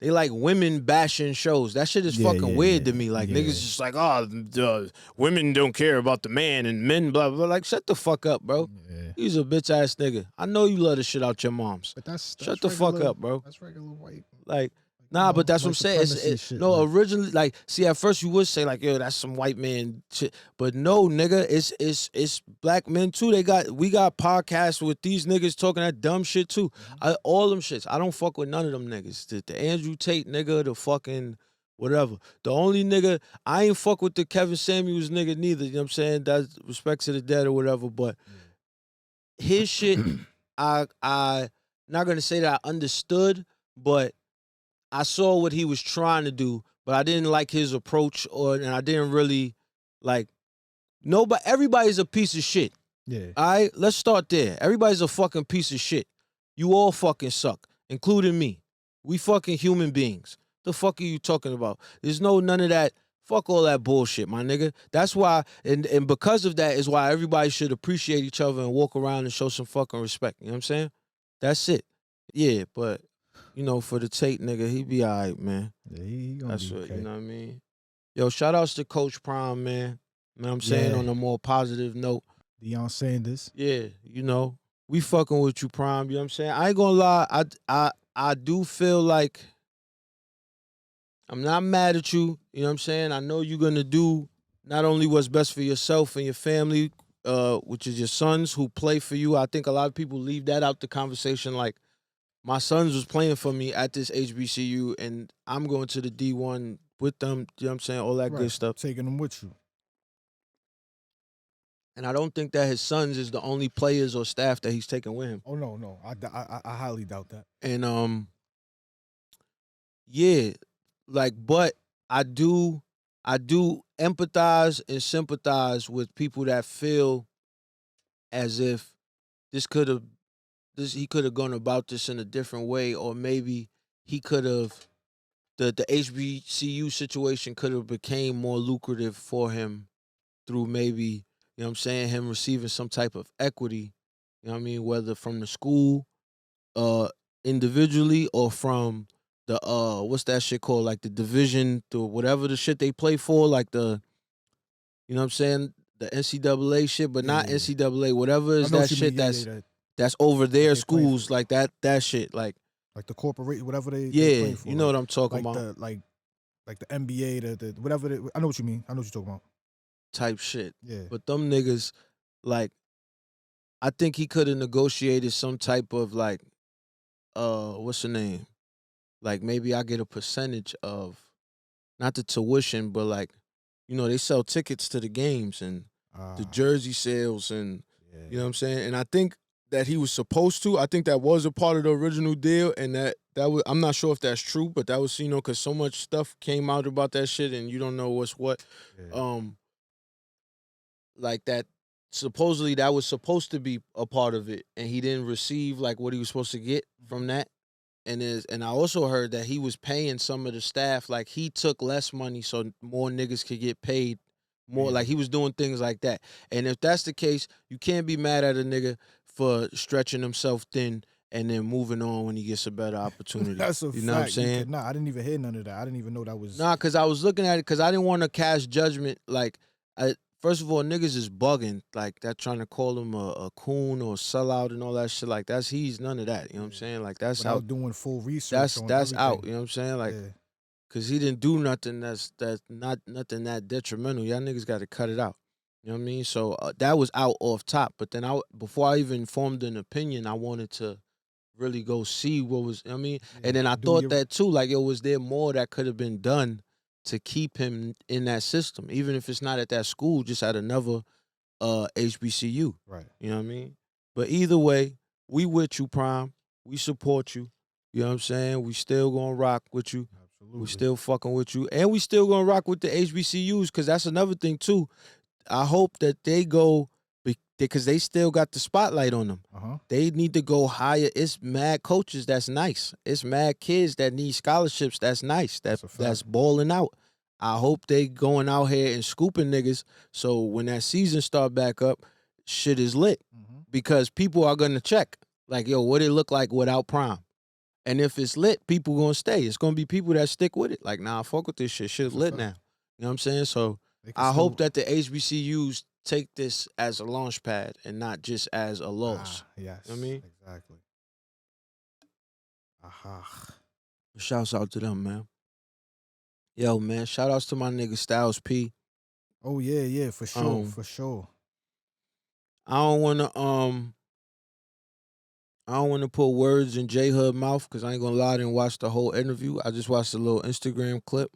A: they like women bashing shows. That shit is fucking weird to me. Like niggas just like, oh, the women don't care about the man and men blah blah. Like shut the fuck up, bro.
B: Yeah.
A: He's a bitch ass nigga. I know you love the shit out your moms.
B: But that's
A: Shut the fuck
B: regular,
A: up, bro.
B: That's regular white.
A: Like. Nah, but that's what I'm saying.
B: Shit,
A: Originally, like, see, at first you would say like, yo, that's some white man shit, but no, nigga, it's black men too. We got podcasts with these niggas talking that dumb shit too. All them shits. I don't fuck with none of them niggas. The Andrew Tate nigga, the fucking whatever. The only nigga I ain't fuck with the Kevin Samuels nigga neither. You know what I'm saying? That's respect to the dead or whatever. But his shit, I not gonna say that I understood, but I saw what he was trying to do, but I didn't like his approach, and I didn't really like. Nobody, everybody's a piece of shit.
B: Yeah.
A: All right, let's start there. Everybody's a fucking piece of shit. You all fucking suck, including me. We fucking human beings. The fuck are you talking about? There's none of that. Fuck all that bullshit, my nigga. That's why, and because of that is why everybody should appreciate each other and walk around and show some fucking respect. You know what I'm saying? That's it. Yeah, but. For the Tate nigga, he be all right, man.
B: Yeah, he gonna
A: That's
B: be
A: what,
B: okay.
A: you know what I mean? Yo, shout outs to Coach Prime, man. You know what I'm saying? On a more positive note.
B: Deion Sanders.
A: Yeah, we fucking with you, Prime. You know what I'm saying? I ain't gonna lie. I do feel like I'm not mad at you. You know what I'm saying? I know you're gonna do not only what's best for yourself and your family, which is your sons who play for you. I think a lot of people leave that out the conversation. Like, my sons was playing for me at this HBCU, and I'm going to the D1 with them. You know what I'm saying? All that good stuff.
B: Taking them with you.
A: And I don't think that his sons is the only players or staff that he's taking with him.
B: Oh no, I highly doubt that.
A: And yeah, like, but I do empathize and sympathize with people that feel as if he could have gone about this in a different way, or maybe he could have the HBCU situation could have became more lucrative for him through maybe, you know what I'm saying, him receiving some type of equity, you know what I mean, whether from the school individually or from the what's that shit called, like the division, to whatever the shit they play for, like the, you know what I'm saying, the NCAA shit, but not NCAA, whatever is that shit that's over their schools, like that shit, like
B: the corporate, whatever they
A: yeah,
B: for,
A: you know what I'm talking about,
B: like the NBA, the whatever. I know what you mean. I know what you're talking about.
A: Type shit.
B: Yeah.
A: But them niggas, like, I think he could have negotiated some type of like, what's the name? Like, maybe I get a percentage of, not the tuition, but like, you know, they sell tickets to the games and the jersey sales and, you know what I'm saying? And I think that he was supposed to. I think that was a part of the original deal, and that was, I'm not sure if that's true, but that was, you know, because so much stuff came out about that shit and you don't know what's what.
B: Yeah.
A: Like that, supposedly that was supposed to be a part of it, and he didn't receive like what he was supposed to get from that. And I also heard that he was paying some of the staff, like he took less money so more niggas could get paid more. Like he was doing things like that. And if that's the case, you can't be mad at a nigga for stretching himself thin and then moving on when he gets a better opportunity.
B: That's a
A: you
B: fact.
A: know what I'm saying?
B: I didn't even hear none of that. I didn't even know that was.
A: Nah, because I was looking at it because I didn't want to cast judgment. Like, first of all, niggas is bugging. Like, that trying to call him a coon or sellout and all that shit. Like, he's none of that. You know what I'm saying? Like, that's
B: without
A: out.
B: doing full research.
A: That's out. You know what I'm saying? Like, because he didn't do nothing that's not nothing that detrimental. Y'all niggas got to cut it out. You know what I mean? So that was out off top. But then before I even formed an opinion, I wanted to really go see what was, I mean, and then I thought that too, like, was there more that could have been done to keep him in that system, even if it's not at that school, just at another HBCU.
B: Right.
A: You know what I mean? But either way, we with you, Prime. We support you. You know what I'm saying? We still gonna rock with you.
B: Absolutely.
A: We still fucking with you. And we still gonna rock with the HBCUs, because that's another thing too. I hope that they go, because they still got the spotlight on them. They need to go higher. It's mad coaches that's nice. It's mad kids that need scholarships that's nice. That's balling out. I hope they going out here and scooping niggas, so when that season start back up, shit is lit. Because people are gonna check, like, yo, what it look like without Prime. And if it's lit, people gonna stay. It's gonna be people that stick with it. Like, nah, fuck with this shit. Shit's lit now. You know what I'm saying? So I hope that the HBCUs take this as a launch pad and not just as a loss.
B: Yes.
A: You know what I mean?
B: Exactly.
A: Shouts out to them, man. Yo, man, shout outs to my nigga Styles P.
B: Oh yeah, for sure, for sure.
A: I don't wanna put words in J Hud mouth, because I ain't gonna lie, I didn't watch the whole interview. I just watched a little Instagram clip.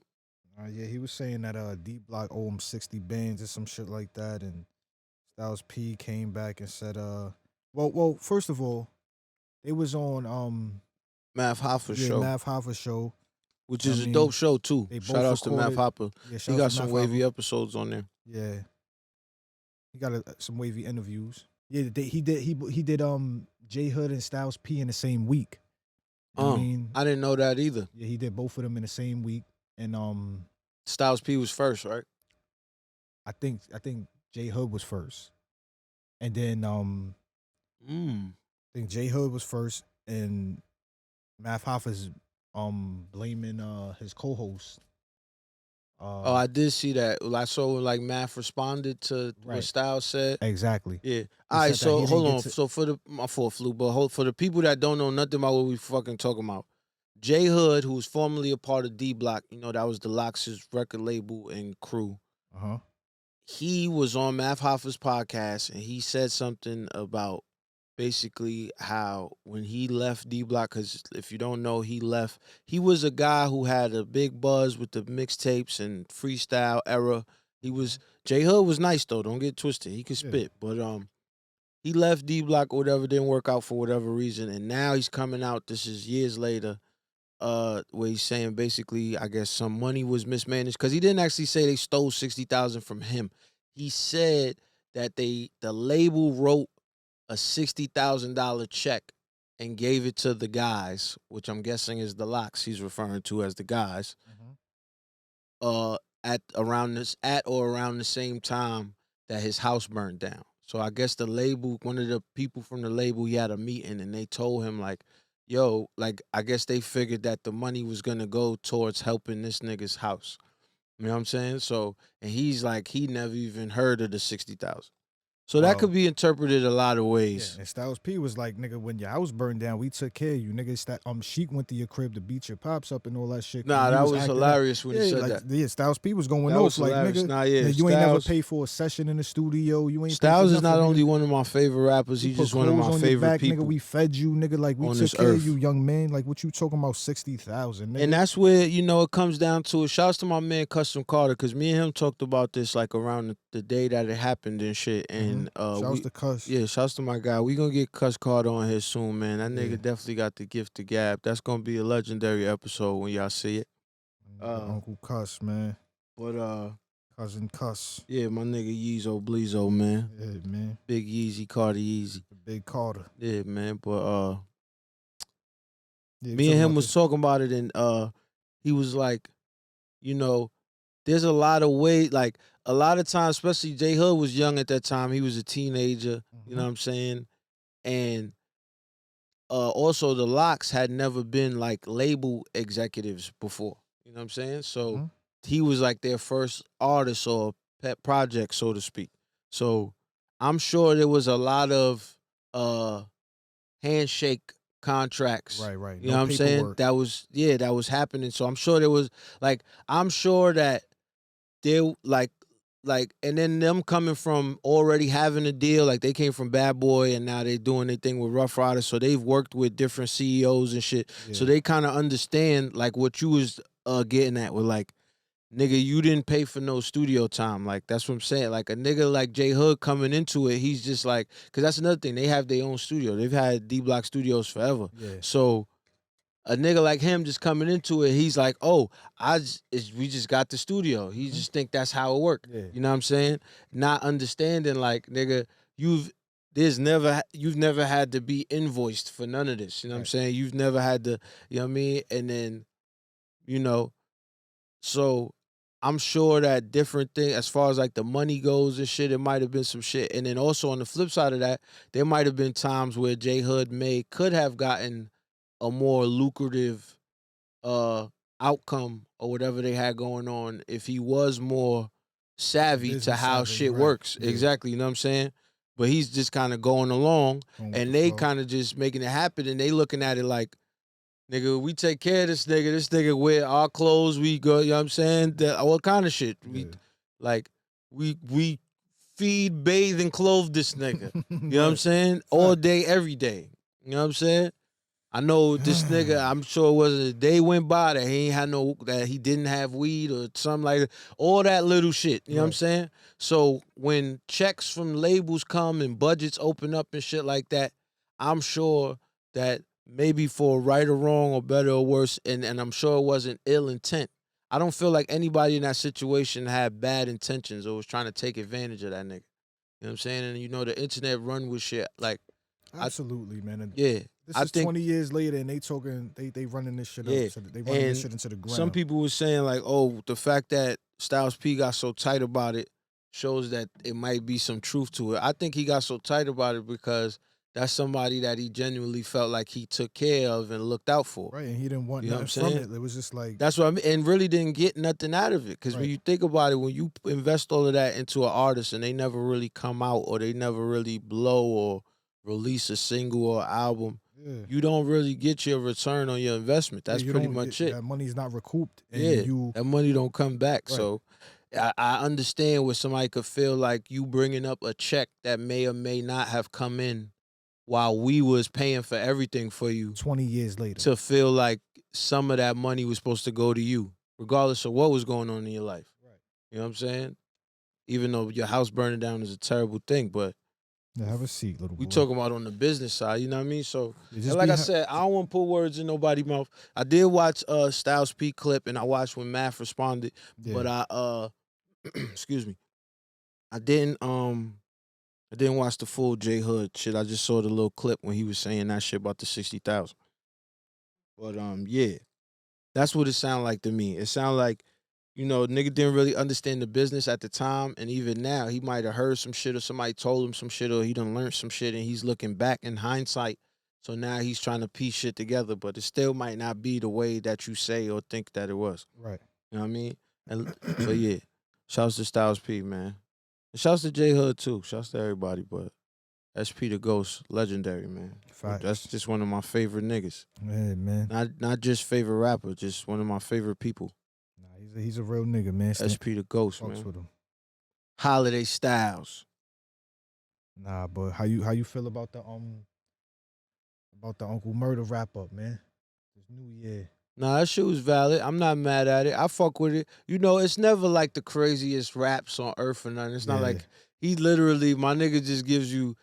B: Yeah, he was saying that D Block owe him 60 bands or some shit like that, and Styles P came back and said, well, first of all, they was on
A: Math Hoffa show.
B: Math Hoffa show,
A: which is a dope show too. Shout outs to Math Hoffa.
B: Yeah,
A: he got some wavy episodes on there.
B: Yeah, he got some wavy interviews. Yeah, he did J Hood and Styles P in the same week.
A: I didn't know that either.
B: Yeah, he did both of them in the same week, and
A: Styles P was first, right?
B: I think J Hood was first, and then I think J Hood was first, and Math Hoffa's blaming his co-host.
A: I did see that. I saw when, like, Math responded to what Styles said.
B: Exactly.
A: Yeah. All right, so hold on. So for my fault, Flu, but for the people that don't know nothing about what we fucking talking about, J Hood, who was formerly a part of D Block, you know, that was the Lox's record label and crew. he was on Math Hoffa's podcast and he said something about basically how when he left D Block, because if you don't know, he was a guy who had a big buzz with the mixtapes and freestyle era. J Hood was nice though, don't get twisted. He could spit. But he left D Block or whatever, didn't work out for whatever reason, and now he's coming out, this is years later, where he's saying basically, I guess some money was mismanaged, because he didn't actually say they stole 60,000 from him. He said that the label wrote a $60,000 check and gave it to the guys, which I'm guessing is the Locks he's referring to as the guys, at or around the same time that his house burned down. So I guess the label, one of the people from the label, he had a meeting and they told him like, yo, like I guess they figured that the money was gonna go towards helping this nigga's house. You know what I'm saying? So, and he's like, he never even heard of the 60,000. So that could be interpreted a lot of ways.
B: Yeah, and Styles P was like, nigga, when your house burned down, we took care of you. Nigga, Sheik went to your crib to beat your pops up and all that shit.
A: Nah, that was hilarious when he said
B: like,
A: that.
B: Yeah, Styles P was going
A: That
B: off
A: was
B: like,
A: hilarious.
B: nigga,
A: Nah, yeah,
B: you ain't never paid for a session in the studio. You ain't
A: Styles is not
B: nothing,
A: only
B: nigga.
A: one of my favorite rappers, he's just one of my favorite people.
B: Nigga, we fed you, nigga, like we took care of you, young man. Like what you talking about 60,000, nigga?
A: And that's where, you know, it comes down to it. Shouts to my man Custom Carter, because me and him talked about this like around the day that it happened and shit. And
B: shouts to Cuss.
A: Yeah, shouts to my guy. We gonna get Cuss Carter on here soon, man. That nigga definitely got the gift to gab. That's gonna be a legendary episode when y'all see it.
B: Uncle Cuss, man.
A: But
B: Cousin Cuss.
A: Yeah, my nigga Yeezo Bleezo, man.
B: Yeah, man.
A: Big Yeezy, Carter Yeezy.
B: Big Carter.
A: Yeah, man. But me and him was talking about it, and he was like, you know, there's a lot of ways, like a lot of times, especially J Hood was young at that time. He was a teenager, you know what I'm saying? And also the Locks had never been like label executives before, you know what I'm saying? So he was like their first artist or pet project, so to speak. So I'm sure there was a lot of handshake contracts.
B: Right.
A: You know what I'm saying? That was happening. So I'm sure there was I'm sure that they and then them coming from already having a deal, like they came from Bad Boy and now they doing their thing with Rough Riders, so they've worked with different CEOs and shit. Yeah. So they kind of understand like what you was getting at with like, nigga, you didn't pay for no studio time. Like that's what I'm saying. Like a nigga like J Hood coming into it, he's just like, cause that's another thing. They have their own studio. They've had D Block Studios forever. Yeah. So a nigga like him just coming into it, he's like, oh, we just got the studio. He just think that's how it worked. Yeah. You know what I'm saying? Not understanding like, nigga, you've never had to be invoiced for none of this. You know what I'm saying? You've never had to, you know what I mean? And then, you know, so I'm sure that different thing as far as like the money goes and shit, it might have been some shit. And then also on the flip side of that, there might have been times where J Hood could have gotten a more lucrative outcome or whatever they had going on if he was more savvy to how shit works. Yeah. Exactly, you know what I'm saying? But he's just kind of going along and they kind of just making it happen, and they looking at it like, nigga, we take care of this nigga. This nigga wear our clothes. We go, you know what I'm saying? All kind of shit. We feed, bathe, and clothe this nigga. You know what I'm saying? All day, every day. You know what I'm saying? I know this nigga, I'm sure it wasn't a day went by that he didn't have weed or something like that. All that little shit. You know what I'm saying? So when checks from labels come and budgets open up and shit like that, I'm sure that maybe for right or wrong or better or worse, and I'm sure it wasn't ill intent. I don't feel like anybody in that situation had bad intentions or was trying to take advantage of that nigga. You know what I'm saying? And you know the internet run with shit like
B: absolutely, man. And
A: yeah.
B: This is 20 years later, and they running this shit up. So they running this shit into the ground.
A: Some people were saying like, oh, the fact that Styles P got so tight about it shows that it might be some truth to it. I think he got so tight about it because that's somebody that he genuinely felt like he took care of and looked out for.
B: Right, and he didn't want nothing from it. It was just like...
A: That's what I mean, and really didn't get nothing out of it. Because when you think about it, when you invest all of that into an artist and they never really come out or they never really blow or release a single or album, you don't really get your return on your investment. That's pretty much it.
B: That money's not recouped.
A: And that money don't come back. Right. So I understand where somebody could feel like you bringing up a check that may or may not have come in while we was paying for everything for you
B: 20 years later.
A: to feel like some of that money was supposed to go to you, regardless of what was going on in your life.
B: Right.
A: You know what I'm saying? Even though your house burning down is a terrible thing, but
B: Yeah, have a seat, little boy.
A: we talking about on the business side, you know what I mean? So,
B: Yeah,
A: and like I said, I don't want to put words in nobody's mouth. I did watch Styles P clip, and I watched when Math responded, but I excuse me, I didn't watch the full J Hood shit. I just saw the little clip when he was saying that shit about the 60,000. But yeah, that's what it sounded like to me. It sounded like, you know, nigga didn't really understand the business at the time, and even now he might have heard some shit or somebody told him some shit or he done learned some shit, and he's looking back in hindsight. So now he's trying to piece shit together, but it still might not be the way that you say or think that it was.
B: Right.
A: You know what I mean? And but yeah, shouts to Styles P, man. And shouts to J Hood too. Shouts to everybody, but SP the Ghost, legendary, man.
B: Facts.
A: That's just one of my favorite niggas.
B: Yeah, man.
A: Not just favorite rapper, just one of my favorite people.
B: Nah, he's a real nigga, man.
A: SP the Ghost,
B: Fucks
A: man.
B: with him.
A: Holiday Styles.
B: Nah, but how you feel about the Uncle Murder wrap up, man? This new year.
A: Nah, that shit was valid. I'm not mad at it. I fuck with it. You know, it's never like the craziest raps on earth or nothing. It's not like he literally, my nigga just gives you,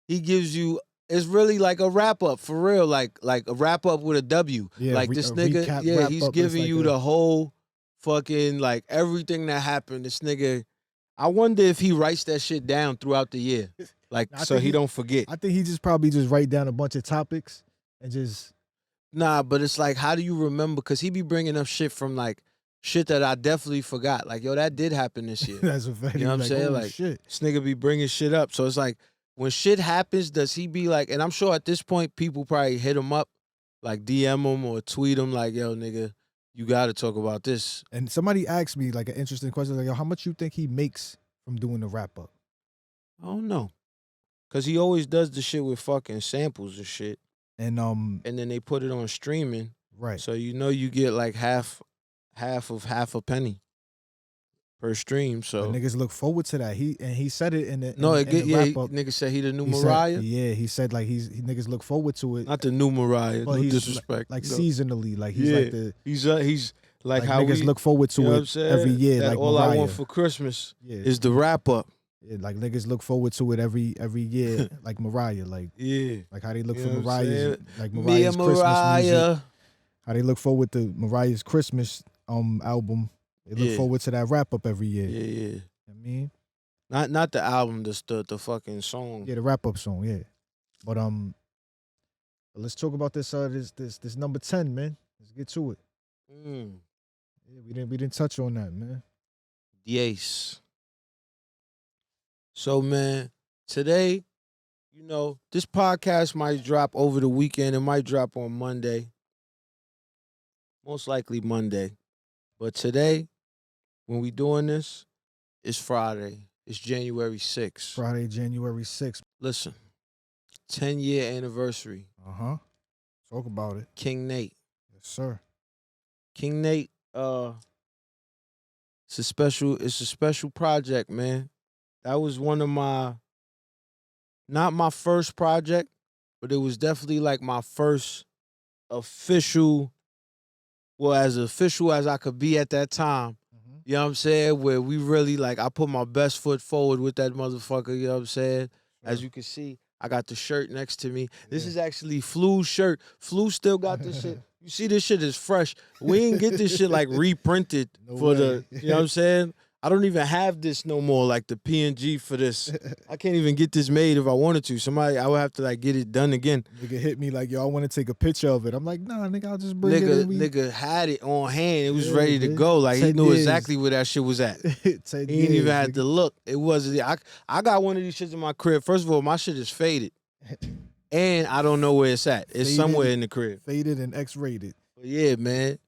A: it's really like a wrap up for real, like a wrap up with a W.
B: Yeah,
A: like this nigga, he's giving you the whole fucking like everything that happened. This nigga, I wonder if he writes that shit down throughout the year, like so he don't forget.
B: I think he probably write down a bunch of topics and just.
A: Nah, but it's like, how do you remember? Because he be bringing up shit from like shit that I definitely forgot. Like, yo, that did happen this year.
B: That's a fact.
A: You know what I'm saying? Like,
B: shit.
A: This nigga be bringing shit up. So it's like, when shit happens, does he be like, and I'm sure at this point, people probably hit him up, like DM him or tweet him like, yo, nigga, you got to talk about this.
B: And somebody asked me like an interesting question, like, yo, how much you think he makes from doing the wrap up?
A: I don't know. Because he always does the shit with fucking samples and shit.
B: And
A: then they put it on streaming.
B: Right.
A: So you know you get like half a penny per stream. So
B: the niggas look forward to that. He said it in the
A: wrap up. Nigga said he the new Mariah.
B: He said like niggas look forward to it.
A: Not the new Mariah. No disrespect.
B: Like seasonally, like he's like the
A: he's like how
B: niggas look forward to it every year.
A: That
B: like
A: all
B: Mariah.
A: I want for Christmas is the wrap up.
B: Yeah, like niggas look forward to it every year, like Mariah, like like how they look for Mariah's, like Mariah's Christmas music. How they look forward to Mariah's Christmas album. They look forward to that wrap up every year.
A: Yeah.
B: I mean,
A: not the album, the fucking song.
B: Yeah, the wrap up song. Yeah, but let's talk about this this number 10, man. Let's get to it. Yeah, we didn't touch on that, man.
A: The Ace. So, man, today, you know, this podcast might drop over the weekend. It might drop on Monday. Most likely Monday. But today, when we doing this, it's Friday. It's January 6th.
B: Friday, January 6th.
A: Listen, 10-year anniversary.
B: Talk about it.
A: King Nate.
B: Yes, sir.
A: King Nate, it's a special project, man. That was one of not my first project, but it was definitely like my first official, well, as official as I could be at that time. You know what I'm saying? Where we really, like, I put my best foot forward with that motherfucker, you know what I'm saying? As you can see, I got the shirt next to me. This is actually Flu's shirt. Flu still got this shit. You see, this shit is fresh. We didn't get this shit, like, reprinted you know what I'm saying? I don't even have this no more, like the PNG for this. I can't even get this made if I wanted to. I would have to like get it done again.
B: Nigga hit me like, yo, I want to take a picture of it. I'm like, nah, nigga, I'll just bring it in.
A: Nigga had it on hand. It was ready to go. Like he knew exactly where that shit was at. He didn't even have to look. It wasn't. I got one of these shits in my crib. First of all, my shit is faded. And I don't know where it's at. It's faded, somewhere in the crib.
B: Faded and X-rated.
A: Yeah, man.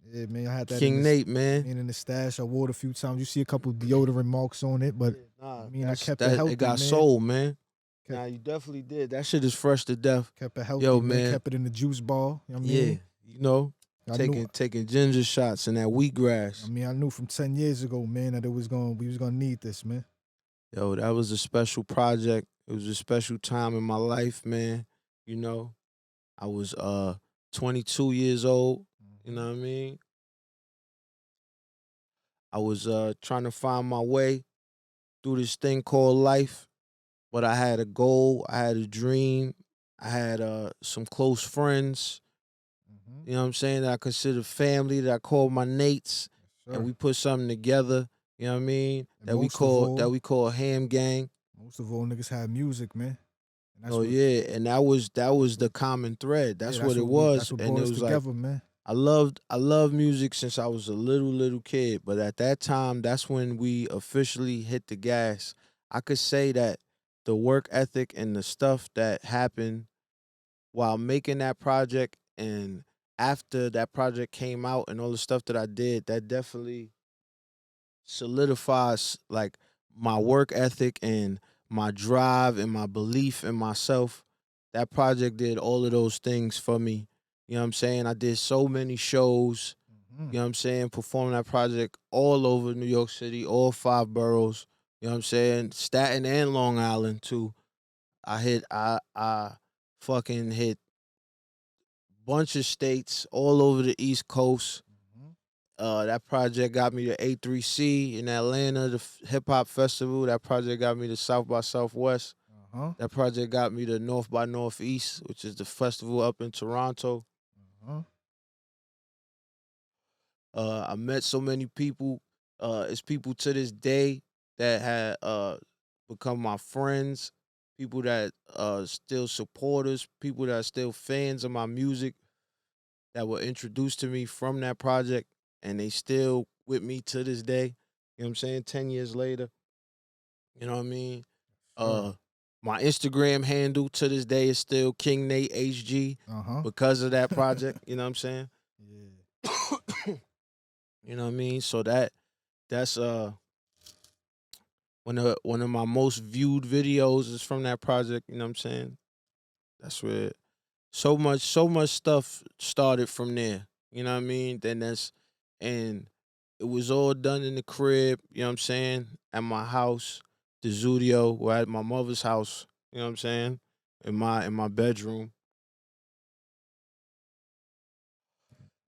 B: Yeah, man, I had that.
A: King Nate, man.
B: In the stash, I wore it a few times. You see a couple deodorant marks on it, but I mean, I kept it healthy.
A: It got sold, man. Nah, you definitely did. That shit is fresh to death.
B: Kept it healthy,
A: yo, man.
B: Kept it in the juice ball. You know what I mean?
A: Yeah, you know.
B: I knew.
A: taking ginger shots in that wheatgrass.
B: I mean, I knew from 10 years ago, man, that we was gonna need this, man.
A: Yo, that was a special project. It was a special time in my life, man. You know, I was 22 years old. You know what I mean? I was trying to find my way through this thing called life, but I had a goal, I had a dream, I had some close friends,
B: Mm-hmm.
A: you know what I'm saying, that I consider family, that I call my Nates, and
B: Sure.
A: we put something together, you know what I mean,
B: And
A: that we call Ham Gang.
B: most of all, niggas had music, man. And that's
A: Oh
B: what,
A: yeah, and that
B: that's
A: was
B: what,
A: the common thread.
B: yeah,
A: That's what it was,
B: that's what
A: and
B: brought
A: it
B: us
A: was like
B: together, man.
A: I loved music since I was a little kid, but at that time, that's when we officially hit the gas. I could say that the work ethic and the stuff that happened while making that project and after that project came out and all the stuff that I did, that definitely solidifies like my work ethic and my drive and my belief in myself. That project did all of those things for me. You know what I'm saying? I did so many shows,
B: Mm-hmm.
A: you know what I'm saying, performing that project all over New York City, all five boroughs, you know what I'm saying? Staten and Long Island too. I fucking hit bunch of states all over the East Coast.
B: Mm-hmm.
A: That project got me to A3C in Atlanta, the hip hop festival. That project got me to South by Southwest.
B: Uh-huh.
A: That project got me to North by Northeast, which is the festival up in Toronto.
B: Uh-huh.
A: I met so many people. It's people to this day that had become my friends, people that still supporters, people that are still fans of my music that were introduced to me from that project, and they still with me to this day. You know what I'm saying? 10 years later. You know what I mean?
B: Sure.
A: Uh my Instagram handle to this day is still King Nate HG
B: Uh-huh.
A: because of that project. You know what I'm saying?
B: Yeah.
A: You know what I mean? So that's one of my most viewed videos is from that project, you know what I'm saying? That's where so much stuff started from there. You know what I mean? Then that's and it was all done in the crib, you know what I'm saying? At my house, the studio, or at my mother's house, you know what I'm saying? In my bedroom.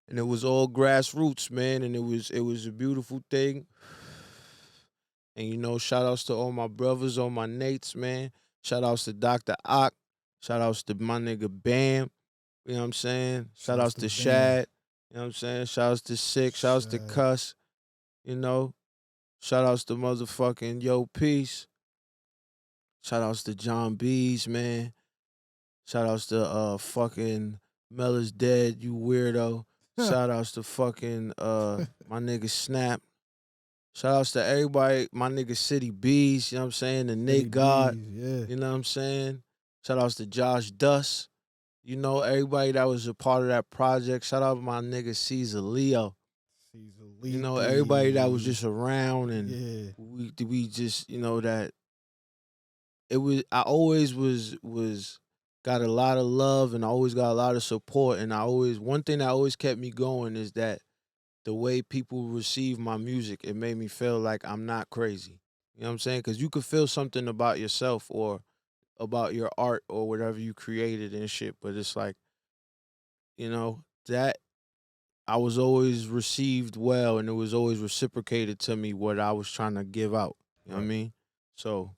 A: And it was all grassroots, man, and it was a beautiful thing. And you know, shout outs to all my brothers, all my Nates, man. Shout outs to Dr. Ock. Shout outs to my nigga Bam. You know what I'm saying? Shout
B: Shouts
A: outs
B: to
A: to
B: Bam.
A: Shad. You know what I'm saying? Shout outs to Sick. Shout outs to
B: Shad.
A: Cuss. You know? Shout outs to motherfucking Yo Peace. Shout outs to John B's, man. Shout outs to fucking Mella's Dead, you weirdo. Shout outs to fucking my nigga Snap. Shout outs to everybody, my nigga City Bees, you know what I'm saying? The
B: City
A: Nate God,
B: Bees, yeah.
A: you know what I'm saying? Shout outs to Josh Dust. You know, everybody that was a part of that project. Shout out to my nigga Caesar Leo.
B: Caesar
A: You know, everybody that was
B: Lethal.
A: just around and
B: Yeah.
A: we just, you know, that it was I always was got a lot of love and I always got a lot of support and I always one thing that always kept me going is that the way people receive my music, it made me feel like I'm not crazy. You know what I'm saying? Cuz you could feel something about yourself or about your art or whatever you created and shit, but it's like, you know, that I was always received well and it was always reciprocated to me what I was trying to give out. You know what I
B: Right.
A: mean? So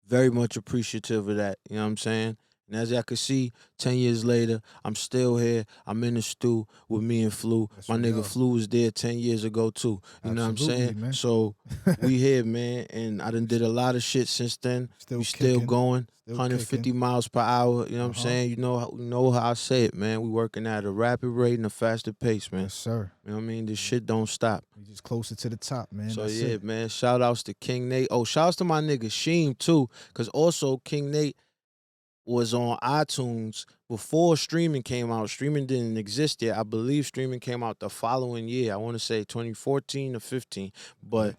A: very much appreciative of that. You know what I'm saying? And as y'all can see, 10 years later, I'm still here. I'm in the stew with me and Flu.
B: Yes,
A: My
B: we
A: nigga
B: are.
A: Flu was there 10 years ago too. You know what I'm
B: Absolutely,
A: saying?
B: man.
A: So we here, man. And I done did a lot of shit since then. We
B: Still
A: still
B: kicking.
A: going.
B: Still kicking.
A: 150 miles per hour. You know what I'm
B: Uh-huh.
A: saying? You know how I say it, man. We working at a rapid rate and a faster pace, man.
B: Yes, sir.
A: You know what I mean? This shit don't stop.
B: We just closer to the top, man.
A: So
B: That's
A: yeah,
B: it.
A: man. Shout outs to King Nate. Oh, shout outs to my nigga Sheem too. Cause also King Nate was on iTunes before streaming came out. Streaming didn't exist yet. I believe streaming came out the following year. I want to say 2014 or 15.
B: Okay.
A: But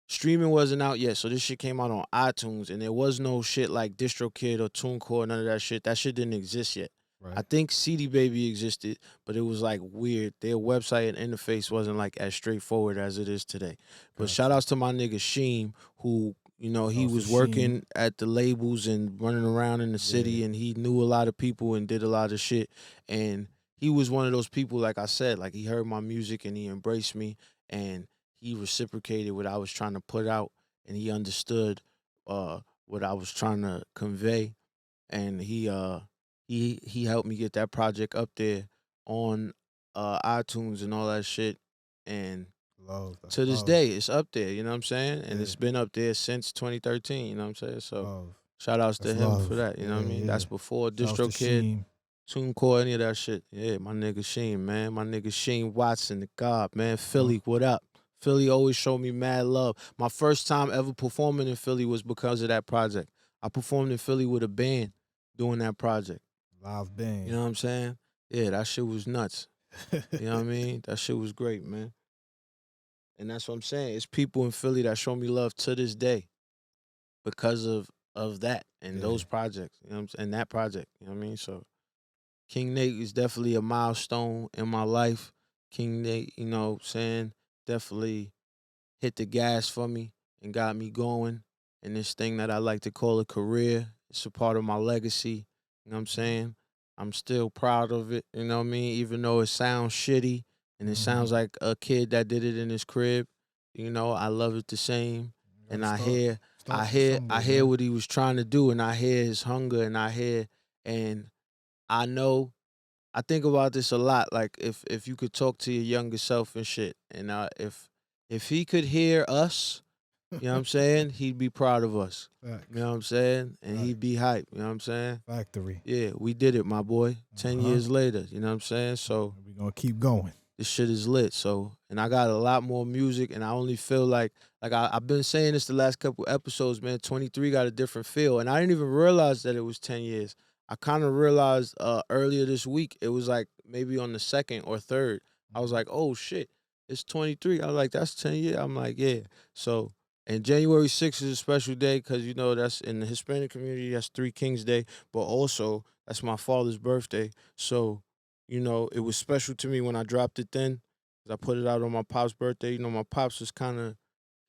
A: streaming wasn't out yet. So this shit came out on iTunes and there was no shit like DistroKid or TuneCore, none of that shit. That shit didn't exist yet. I
B: Right.
A: think CD Baby existed, but it was like weird. Their website and interface wasn't like as straightforward as it is today. But shout
B: Gotcha.
A: outs to my nigga Sheem, who, you know, he
B: Shouts to
A: was
B: Sheen.
A: working at the labels and running around in the city,
B: Yeah.
A: and he knew a lot of people and did a lot of shit. And he was one of those people, like I said, like he heard my music and he embraced me, and he reciprocated what I was trying to put out, and he understood what I was trying to convey, and he helped me get that project up there on iTunes and all that shit. And
B: Love. That's
A: to this
B: love.
A: day, it's up there, you know what I'm saying? And
B: Yeah.
A: it's been up there since 2013, you know what I'm saying? So
B: Love.
A: shout outs to
B: That's
A: him for
B: love.
A: that, you know what I
B: Yeah.
A: mean?
B: Yeah.
A: That's before
B: Shouts to
A: DistroKid,
B: Sheen.
A: TuneCore, any of that shit. Yeah, my nigga Sheen, man. My nigga Sheen Watson, the God, man. Philly, what up? Philly always showed me mad love. My first time ever performing in Philly was because of that project. I performed in Philly with a band doing that project.
B: Live
A: You
B: band.
A: know what I'm saying? Yeah, that shit was nuts. You know what I mean? That shit was great, man. And that's what I'm saying. It's people in Philly that show me love to this day because of that and
B: Yeah.
A: those projects. You know what I'm saying? And that project. You know what I mean? So King Nate is definitely a milestone in my life. King Nate, you know what I'm saying, definitely hit the gas for me and got me going in this thing that I like to call a career. It's a part of my legacy. You know what I'm saying? I'm still proud of it, you know what I mean? Even though it sounds shitty and it sounds like a kid that did it in his crib, you know, I love it the same.
B: You
A: And
B: gotta start from
A: I
B: somewhere,
A: hear
B: man.
A: what he was trying to do, and I hear his hunger, and and I know I think about this a lot. Like if you could talk to your younger self and shit, and if he could hear us, you know what I'm saying, he'd be proud of us.
B: Facts.
A: You know what I'm saying, and
B: Right.
A: he'd be hyped. You know what I'm saying?
B: Factory.
A: Yeah, we did it, my boy. 10 years later, you know what I'm saying. So
B: We're gonna keep going.
A: this shit is lit. So, and I got a lot more music, and I only feel like I've been saying this the last couple episodes, man. 23 got a different feel, and I didn't even realize that it was 10 years. I kind of realized earlier this week. It was like maybe on the second or third. I was like, oh shit, it's 23. I was like, that's 10 years. I'm like, yeah. So, and January 6th is a special day because you know that's in the Hispanic community. That's Three Kings Day, but also that's my father's birthday. So you know, it was special to me when I dropped it then. 'Cause I put it out on my pop's birthday. You know, my pops was kind of,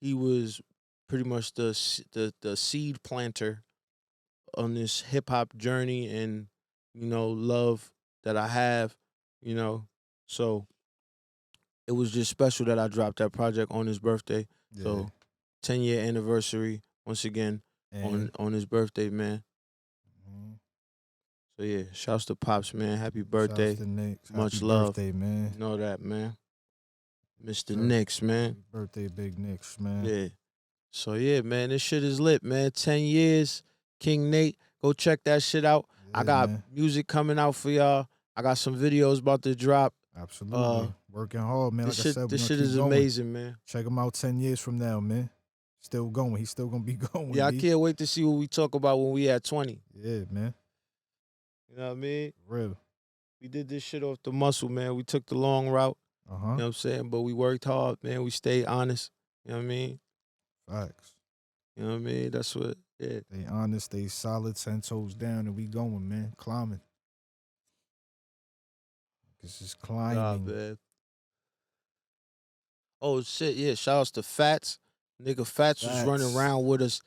A: he was pretty much the seed planter on this hip hop journey and, you know, love that I have, you know. So it was just special that I dropped that project on his birthday.
B: Yeah.
A: So 10-year anniversary once again
B: And
A: on his birthday, man.
B: mhm.
A: So yeah, shouts to Pops, man. Happy
B: Shouts
A: birthday.
B: to Nick.
A: Much
B: Happy
A: love.
B: birthday, man.
A: You know that, man. Mr.
B: Sir.
A: Nicks, man.
B: Happy birthday, Big Nicks, man.
A: Yeah. So yeah, man, this shit is lit, man. 10 years, King Nate. Go check that shit out. I
B: Yeah,
A: got
B: man.
A: music coming out for y'all. I got some videos about to drop.
B: Absolutely. Working hard, man. Like I said, we're
A: This
B: gonna
A: shit
B: keep
A: is
B: going.
A: amazing, man.
B: Check him out 10 years from now, man. Still going. He's still gonna be going.
A: Yeah, I
B: B.
A: can't wait to see what we talk about when we at 20.
B: Yeah, man.
A: You know what I mean?
B: Real.
A: We did this shit off the muscle, man. We took the long route. You know what I'm saying? But we worked hard, man. We stayed honest. You know what I mean?
B: Facts.
A: You know what I mean? That's what, yeah.
B: Stay honest, stay solid, 10 toes down, and we going, man. Climbing. This is climbing.
A: Man. Oh shit, yeah. Shout outs to Fats. Nigga, Fats was running around with us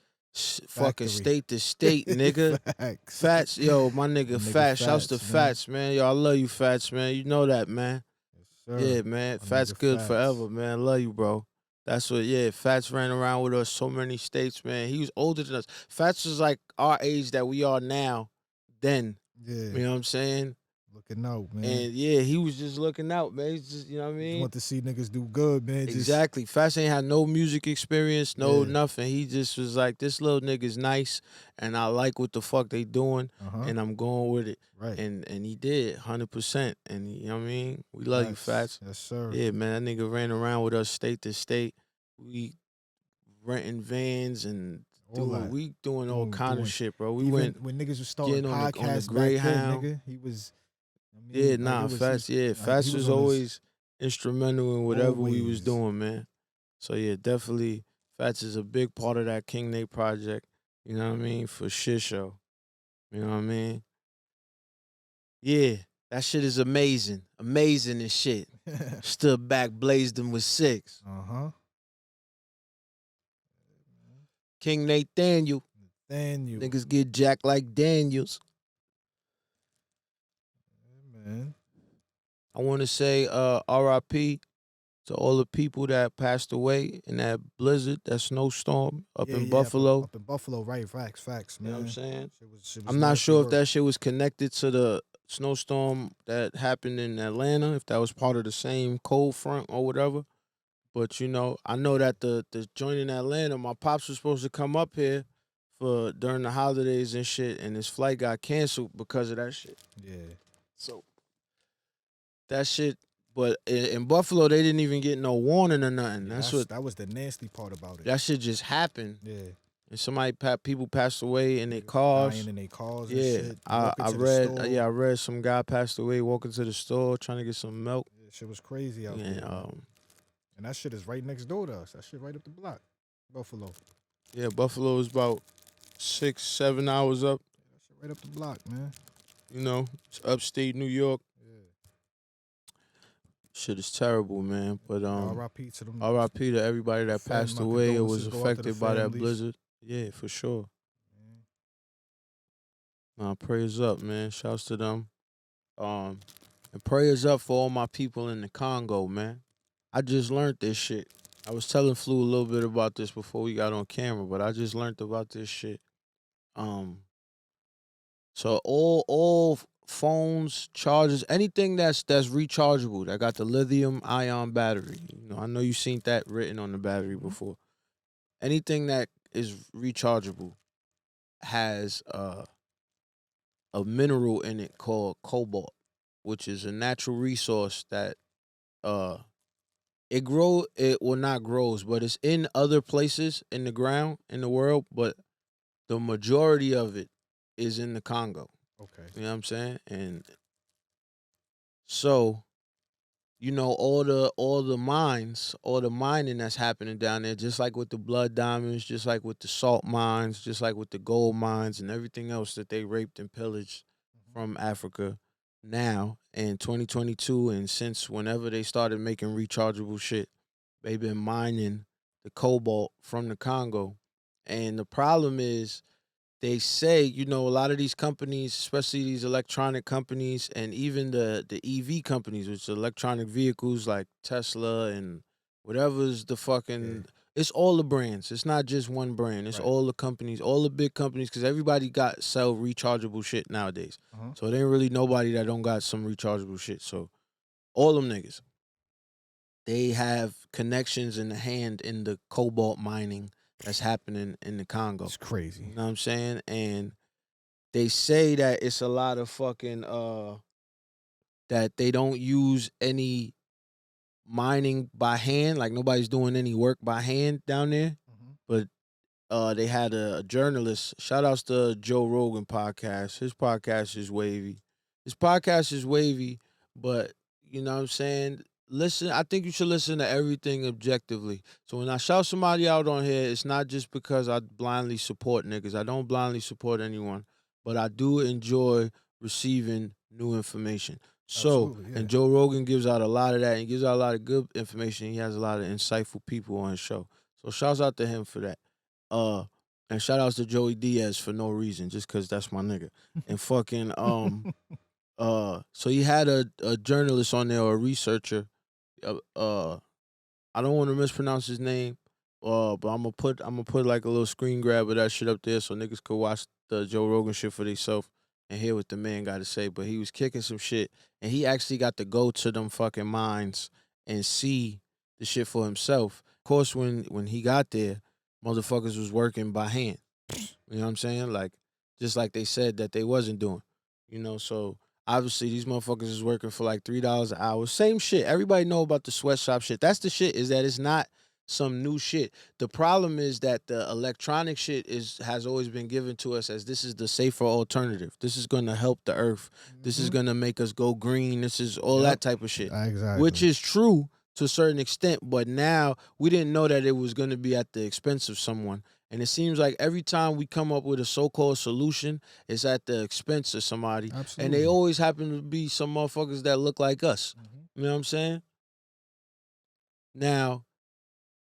A: fucking state to state, nigga. Fats, yo, my nigga Fats. Shouts to Fats, man. Yo, I love you, Fats, man. You know that, man.
B: Yes, sir.
A: Yeah, man. Fats good forever, man. Love you, bro. That's what, yeah. Fats ran around with us so many states, man. He was older than us. Fats was like our age that we are now, then.
B: Yeah.
A: You know what I'm saying?
B: Looking out, man.
A: And yeah, he was just looking out, man. He's just, you know what I mean?
B: Just want to see niggas do good, man.
A: Exactly. Fats ain't had no music experience, no nothing. He just was like, this little nigga's nice, and I like what the fuck they doing, and I'm going with it.
B: Right.
A: And he did 100%. And you know what I mean? We love you, Fats.
B: Yes, sir.
A: Yeah, man. That nigga ran around with us state to state. We renting vans and doing all kind of shit, bro. We went
B: when niggas was starting podcasts
A: on the Greyhound.
B: back then, nigga. He was. I
A: Yeah,
B: mean, like,
A: Fats. Yeah, Fats was always instrumental in whatever we was doing, man. So yeah, definitely, Fats is a big part of that King Nate project. You know what I mean? For shit show. You know what I mean? Yeah, that shit is amazing. Amazing as shit. Stood back, blazed him with 6. King Nathaniel.
B: Daniel.
A: Niggas get jacked like Daniels.
B: Man.
A: I want to say R.I.P. to all the people that passed away in that blizzard, that snowstorm up in Buffalo.
B: Up in Buffalo, right? Facts, man.
A: You know what I'm saying?
B: Shit was
A: I'm not
B: nasty
A: sure if
B: work.
A: that shit was connected to the snowstorm that happened in Atlanta, if that was part of the same cold front or whatever. But, you know, I know that the joint in Atlanta, my pops was supposed to come up here for during the holidays and shit, and his flight got canceled because of that shit.
B: Yeah.
A: So that shit, but in Buffalo, they didn't even get no warning or nothing.
B: Yeah, that was the nasty part about it.
A: That shit just happened.
B: Yeah.
A: And people passed away in their cars.
B: Dying in their cars
A: yeah,
B: and shit.
A: I read some guy passed away walking to the store trying to get some milk.
B: Yeah, shit was crazy out there. And that shit is right next door to us. That shit right up the block. Buffalo.
A: Yeah, Buffalo is about 6-7 hours up.
B: Yeah, that shit right up the block, man.
A: You know, it's upstate New York.
B: Yeah.
A: Shit is terrible, man. But
B: R.I.P. to them.
A: R.I.P. to everybody that passed away or was affected by that blizzard. Yeah, for sure. Nah, prayers up, man. Shouts to them. And prayers up for all my people in the Congo, man. I just learned this shit. I was telling Flu a little bit about this before we got on camera, but I just learned about this shit. So all phones, chargers, anything that's rechargeable, that got the lithium ion battery. You know, I know you seen that written on the battery before. Anything that is rechargeable has a mineral in it called cobalt, which is a natural resource that not grows, but it's in other places in the ground in the world, but the majority of it is in the Congo.
B: Okay.
A: You know what I'm saying? And so, you know, all the mines, all the mining that's happening down there, just like with the blood diamonds, just like with the salt mines, just like with the gold mines and everything else that they raped and pillaged from Africa now in 2022, and since whenever they started making rechargeable shit, they've been mining the cobalt from the Congo. And the problem is, they say, you know, a lot of these companies, especially these electronic companies and even the EV companies, which are electronic vehicles like Tesla and whatever's the fucking, it's all the brands. It's not just one brand. It's all the companies, all the big companies, because everybody sell rechargeable shit nowadays. So there ain't really nobody that don't got some rechargeable shit. So all them niggas, they have connections in the hand in the cobalt mining that's happening in the Congo.
B: It's crazy.
A: You know what I'm saying? And they say that it's a lot of fucking that they don't use any mining by hand, like nobody's doing any work by hand down there. But they had a journalist, shout outs to Joe Rogan podcast. His podcast is wavy. But you know what I'm saying? Listen, I think you should listen to everything objectively. So when I shout somebody out on here, it's not just because I blindly support niggas. I don't blindly support anyone, but I do enjoy receiving new information. So, and Joe Rogan gives out a lot of that, and he gives out a lot of good information. He has a lot of insightful people on his show. So shouts out to him for that. And shout outs to Joey Diaz for no reason, just because that's my nigga. And fucking so he had a journalist on there, or a researcher. I don't want to mispronounce his name, but I'm gonna put like a little screen grab of that shit up there so niggas could watch the Joe Rogan shit for themselves and hear what the man got to say. But he was kicking some shit, and he actually got to go to them fucking mines and see the shit for himself. Of course, when he got there, motherfuckers was working by hand. You know what I'm saying? Like, just like they said that they wasn't doing. You know, so obviously these motherfuckers is working for like $3 an hour. Same shit. Everybody know about the sweatshop shit. That's the shit, is that it's not some new shit. The problem is that the electronic shit has always been given to us as this is the safer alternative. This is gonna help the earth. This is gonna make us go green. This is all that type of shit.
B: Exactly.
A: Which is true to a certain extent, but now we didn't know that it was gonna be at the expense of someone. And it seems like every time we come up with a so-called solution, it's at the expense of somebody.
B: Absolutely.
A: And they always happen to be some motherfuckers that look like us. You know what I'm saying? Now,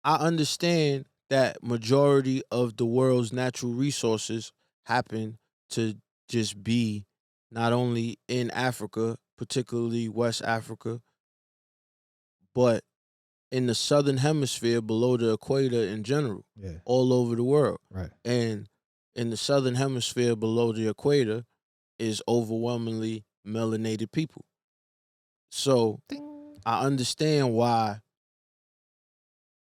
A: I understand that majority of the world's natural resources happen to just be not only in Africa, particularly West Africa, but in the southern hemisphere below the equator in general,
B: Yeah.
A: all over the world.
B: Right.
A: And in the southern hemisphere below the equator is overwhelmingly melanated people. So
B: Ding.
A: I understand why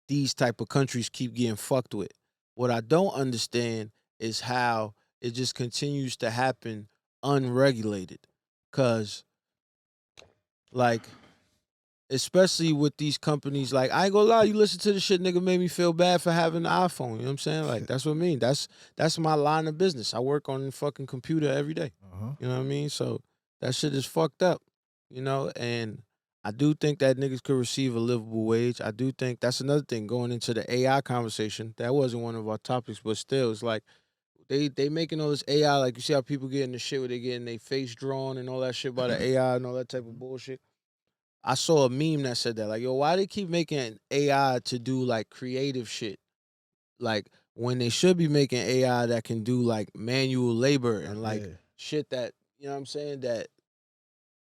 A: these type of countries keep getting fucked with. What I don't understand is how it just continues to happen unregulated. Cause like, especially with these companies, like I ain't gonna lie, you listen to the shit, nigga, made me feel bad for having an iPhone. You know what I'm saying? Like that's what I mean. That's my line of business. I work on the fucking computer every day. You know what I mean? So that shit is fucked up. You know, and I do think that niggas could receive a livable wage. I do think that's another thing going into the AI conversation. That wasn't one of our topics, but still, it's like they making all this AI. Like you see how people getting the shit where they getting their face drawn and all that shit by the AI and all that type of bullshit. I saw a meme that said that, like, yo, why they keep making AI to do like creative shit? Like when they should be making AI that can do like manual labor and like shit that, you know what I'm saying, that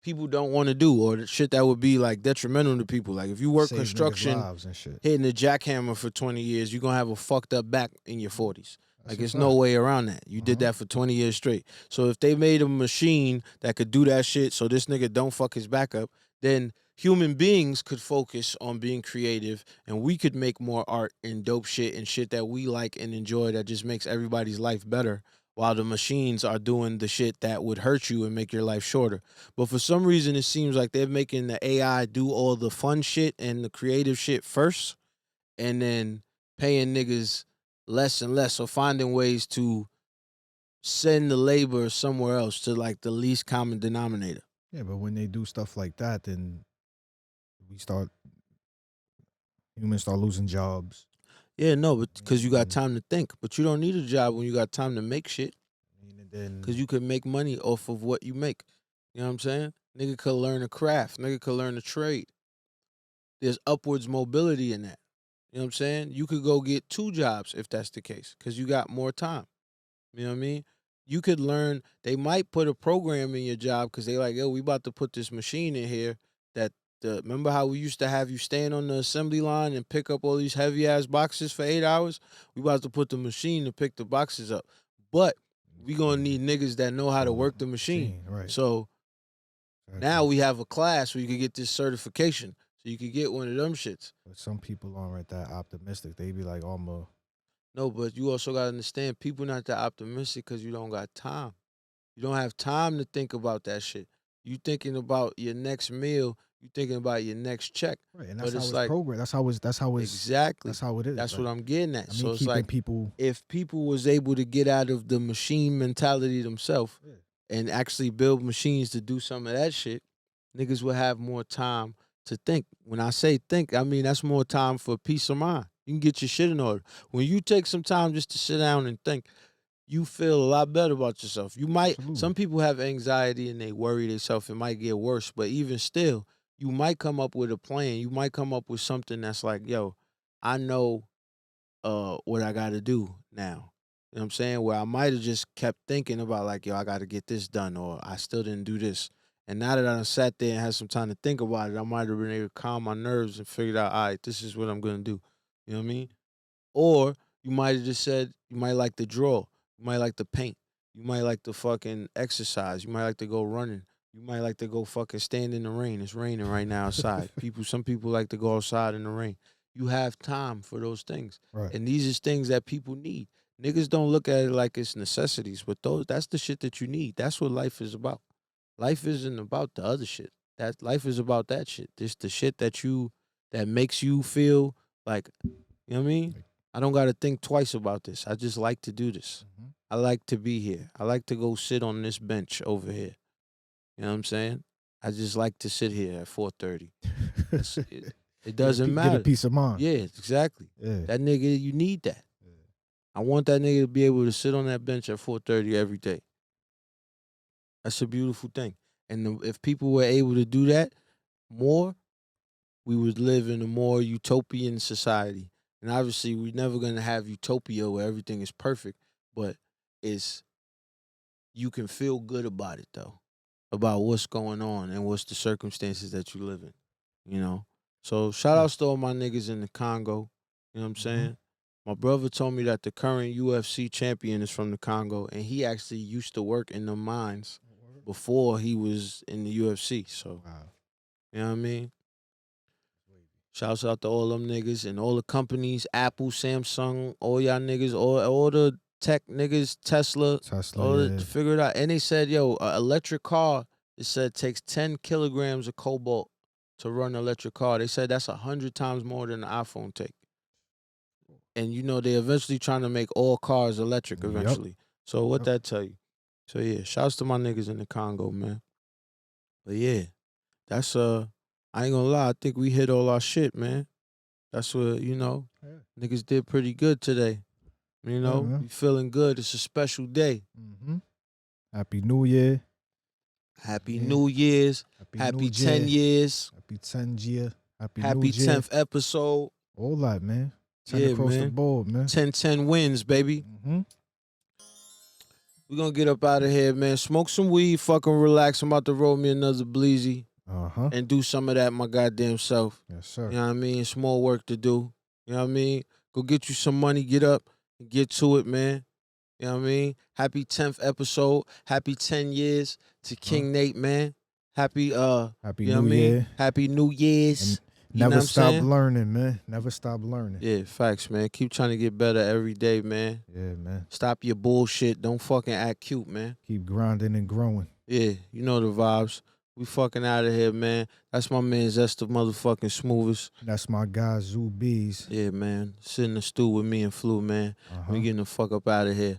A: people don't want to do, or the shit that would be like detrimental to people. Like if you work
B: Save niggas'
A: construction
B: lives and shit.
A: hitting a jackhammer for 20 years, you're gonna have a fucked up back in your 40s.
B: That's
A: Like
B: a
A: it's no
B: fact.
A: way around that. You did that for 20 years straight. So if they made a machine that could do that shit so this nigga don't fuck his back up, then human beings could focus on being creative and we could make more art and dope shit and shit that we like and enjoy that just makes everybody's life better, while the machines are doing the shit that would hurt you and make your life shorter. But for some reason it seems like they're making the AI do all the fun shit and the creative shit first, and then paying niggas less and less, or finding ways to send the labor somewhere else to like the least common denominator.
B: Yeah, but when they do stuff like that, then humans start losing jobs.
A: Yeah, no, but because you got time to think. But you don't need a job when you got time to make shit. Because you can make money off of what you make. You know what I'm saying? Nigga could learn a craft. Nigga could learn a trade. There's upwards mobility in that. You know what I'm saying? You could go get 2 jobs if that's the case, because you got more time. You know what I mean? You could learn, they might put a program in your job because they like, yo, we about to put this machine in here that remember how we used to have you stand on the assembly line and pick up all these heavy ass boxes for 8 hours? We about to put the machine to pick the boxes up. But we gonna need niggas that know how to work the machine.
B: Right.
A: So now we have a class where you can get this certification. So you can get one of them shits.
B: But some people aren't that optimistic. They be like, oh,
A: No, but you also gotta understand, people not that optimistic because you don't got time. You don't have time to think about that shit. You thinking about your next meal. You thinking about your next check.
B: right, and that's how
A: it's
B: it's
A: like
B: programmed. That's how it's
A: exactly.
B: That's how it is.
A: That's
B: like,
A: what I'm getting at.
B: I mean,
A: So it's
B: keeping
A: like
B: people.
A: if people was able to get out of the machine mentality themselves and actually build machines to do some of that shit, niggas would have more time to think. When I say think, I mean that's more time for peace of mind. You can get your shit in order. When you take some time just to sit down and think, you feel a lot better about yourself. You might, some people have anxiety and they worry themselves. It might get worse, but even still, you might come up with a plan. You might come up with something that's like, yo, I know what I got to do now. You know what I'm saying? Where I might have just kept thinking about like, yo, I got to get this done, or I still didn't do this. And now that I sat there and had some time to think about it, I might have been able to calm my nerves and figured out, all right, this is what I'm gonna do. You know what I mean? Or you might have just said you might like to draw, you might like to paint, you might like to fucking exercise, you might like to go running, you might like to go fucking stand in the rain. It's raining right now outside. Some people like to go outside in the rain. You have time for those things.
B: Right.
A: And these is things that people need. Niggas don't look at it like it's necessities, but that's the shit that you need. That's what life is about. Life isn't about the other shit. That life is about that shit. This the shit that makes you feel like, you know what I mean? I don't got to think twice about this. I just like to do this. I like to be here. I like to go sit on this bench over here. You know what I'm saying? I just like to sit here at 4:30. It doesn't matter.
B: Get a peace of mind.
A: Yeah, exactly.
B: Yeah.
A: That nigga, you need that. I want that nigga to be able to sit on that bench at 4:30 every day. That's a beautiful thing. And if people were able to do that more, we would live in a more utopian society. And obviously, we're never going to have utopia where everything is perfect, but you can feel good about it, though, about what's going on and what's the circumstances that you live in, you know? So shout outs to all my niggas in the Congo, you know what I'm saying? My brother told me that the current UFC champion is from the Congo, and he actually used to work in the mines before he was in the UFC. So, you know what I mean? Shouts out to all them niggas and all the companies, Apple, Samsung, all y'all niggas, all the tech niggas, Tesla, figure it out. And they said, yo, an electric car, it said takes 10 kilograms of cobalt to run an electric car. They said that's 100 times more than an iPhone take. And you know, they eventually trying to make all cars electric eventually. So what that tell you? So yeah, shouts to my niggas in the Congo, man. But yeah, that's I ain't gonna lie, I think we hit all our shit, man. That's what, you know, niggas did pretty good today. You know, we feeling good. It's a special day.
B: Happy New Year.
A: Happy New Year's. Happy 10 years.
B: Happy 10 year.
A: Happy 10th episode.
B: All that, man. 10 across the board, man.
A: 10 wins, baby. We're going to get up out of here, man. Smoke some weed, fucking relax. I'm about to roll me another bleezy. And do some of that my goddamn self.
B: Yes, sir.
A: You know what I mean? It's more work to do. You know what I mean? Go get you some money. Get up and get to it, man. You know what I mean? Happy 10th episode. Happy 10 years to King Nate, man. Happy
B: New Year.
A: Happy New Year's.
B: Never stop learning, man. Never stop learning.
A: Yeah, facts, man. Keep trying to get better every day, man.
B: Yeah, man.
A: Stop your bullshit. Don't fucking act cute, man.
B: Keep grinding and growing.
A: Yeah, you know the vibes. We fucking out of here, man. That's my man Zest the motherfucking smoothest.
B: That's my guy Zoo Bees.
A: Yeah, man. Sit in the stew with me and Flu, man. We getting the fuck up out of here.